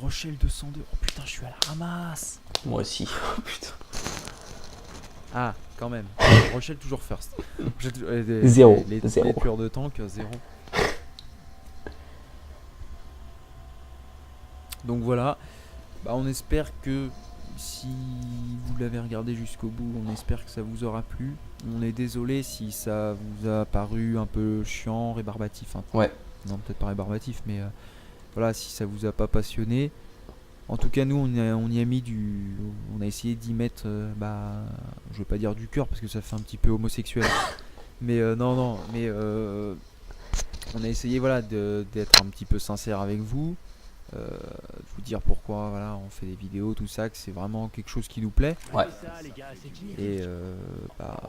Rochelle 202. Oh putain, je suis à la ramasse. Moi aussi. Oh putain. Ah, quand même. Rochelle toujours first. Zéro. Les Zéro. tueurs de tank, 0. Donc voilà. Bah, on espère que si vous l'avez regardé jusqu'au bout, on espère que ça vous aura plu. On est désolé si ça vous a paru un peu chiant, rébarbatif. Hein. Ouais. Non, peut-être pas rébarbatif, mais voilà, si ça vous a pas passionné. En tout cas, nous, on y a mis du. On a essayé d'y mettre, je veux pas dire du cœur parce que ça fait un petit peu homosexuel. Mais non, mais on a essayé, voilà, d'être un petit peu sincère avec vous, de vous dire pourquoi, voilà, on fait des vidéos, tout ça, que c'est vraiment quelque chose qui nous plaît. Ouais. Et voilà.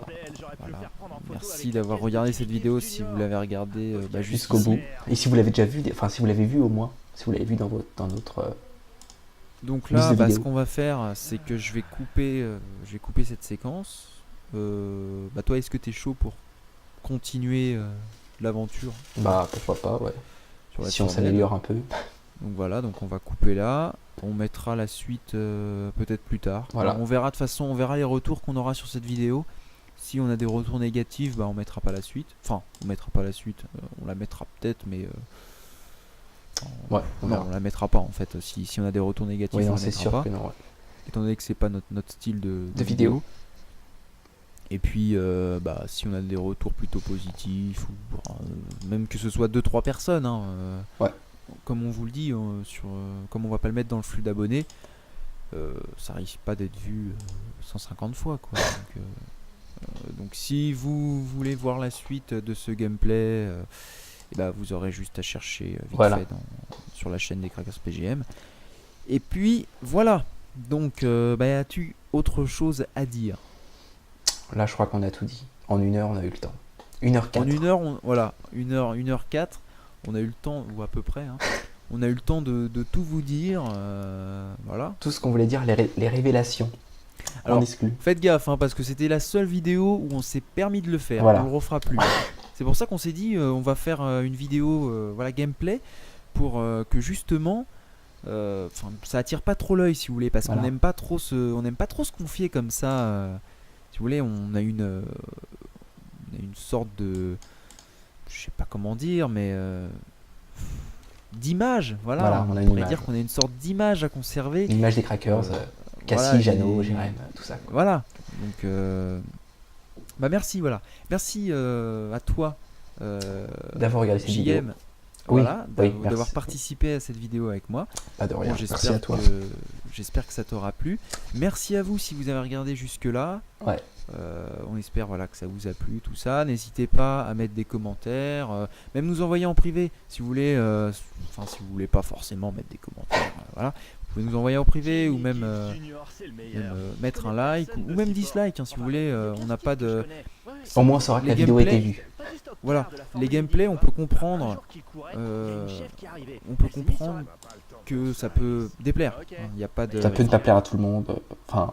Merci d'avoir regardé cette vidéo si vous l'avez regardée Jusqu'au jusqu'ici. bout. Et si vous l'avez déjà vu, enfin si vous l'avez vu au moins, si vous l'avez vu dans notre. Donc liste là, de ce vidéos. qu'on va faire, c'est que je vais couper cette séquence. Toi, est-ce que tu es chaud pour continuer l'aventure Bah pourquoi pas, ouais. sur la Si on Tournelle? s'améliore un peu. Donc voilà, donc on va couper là. On mettra la suite peut-être plus tard. Voilà. Alors, on verra de toute façon, on verra les retours qu'on aura sur cette vidéo. Si on a des retours négatifs, on mettra pas la suite. Enfin, on mettra pas la suite. On la mettra peut-être, mais Ouais, on non, verra. on la mettra pas en fait. Si on a des retours négatifs, Oui, on non, la c'est mettra sûr pas. que non, ouais. Étant donné que c'est pas notre style de vidéo. Et puis si on a des retours plutôt positifs ou même que ce soit 2-3 personnes hein, Ouais. comme on vous le dit comme on va pas le mettre dans le flux d'abonnés, ça risque pas d'être vu 150 fois quoi. Donc si vous voulez voir la suite de ce gameplay, vous aurez juste à chercher vite Voilà. fait sur la chaîne des Crackers PGM. Et puis voilà. Donc as-tu autre chose à dire? Là, je crois qu'on a tout dit. En 1 heure, on a eu le temps. 1h04. En 1 heure, voilà, 1h04, on a eu le temps, ou à peu près, hein, on a eu le temps de tout vous dire, voilà. Tout ce qu'on voulait dire, les révélations. Alors, on exclut. Faites gaffe, hein, parce que c'était la seule vidéo où on s'est permis de le faire, Voilà. on le refera plus. C'est pour ça qu'on s'est dit, on va faire une vidéo, gameplay, pour que justement, ça attire pas trop l'œil, si vous voulez, parce Voilà. qu'on n'aime pas trop se confier comme ça. Si vous voulez, on a une sorte de, je sais pas comment dire, mais d'image, voilà. On a une pourrait image. dire qu'on a une sorte d'image à conserver. L'image des Crackers, Cassie, voilà, Jeannot, et- Jérém, tout ça. Quoi. Voilà. Donc, merci, voilà. Merci à toi, D'avoir regardé cette vidéo. JM, Oui, voilà, oui, d'avoir merci. participé à cette vidéo avec moi. Pas de rien. Bon, Merci à toi. J'espère que ça t'aura plu. Merci à vous si vous avez regardé jusque-là. Ouais. On espère que ça vous a plu, tout ça. N'hésitez pas à mettre des commentaires, même nous envoyer en privé si vous voulez. Si vous voulez pas forcément mettre des commentaires, voilà. Vous pouvez nous envoyer en privé ou même, mettre un like ou même dislike hein, si vous voulez. On n'a pas de. Au moins, on saura que Les la vidéo a été gameplays- vue. Voilà, les gameplays, on peut comprendre. On peut comprendre que ça peut déplaire. Il n'y a pas de. Ça peut ne pas plaire à tout le monde. Enfin,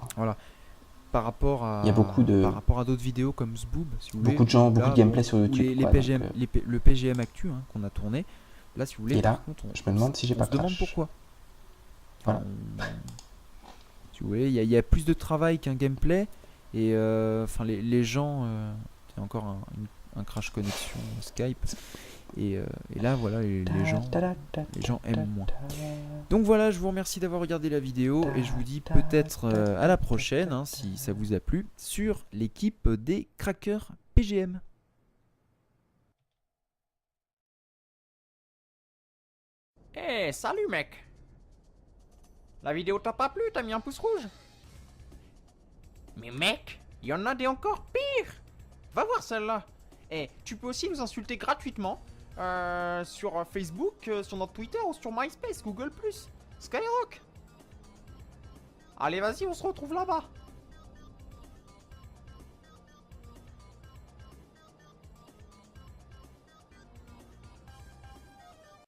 Par rapport à. Il y a beaucoup de- Par rapport à d'autres vidéos comme Zboob, si vous voulez. beaucoup de gens, Là, beaucoup de gameplay bon, sur ou YouTube. les quoi, PGM, donc, le PGM Actu hein, qu'on a tourné. Là, si vous voulez, Et là, par contre, je me demande si j'ai on pas se demande crash. pourquoi. Voilà. Si vous voulez, il y a plus de travail qu'un gameplay. Et les gens. Il y a encore un crash connexion Skype. Et là, voilà, les gens aiment moins. Donc voilà, je vous remercie d'avoir regardé la vidéo et je vous dis peut-être à la prochaine, hein, si ça vous a plu, sur l'équipe des Crackers PGM. Eh, salut mec. La vidéo t'a pas plu, t'as mis un pouce rouge. Mais mec, il y en a des encore pires. Va voir celle-là. Eh, tu peux aussi nous insulter gratuitement Sur Facebook, sur notre Twitter ou sur MySpace, Google+, Skyrock. Allez, vas-y, on se retrouve là-bas.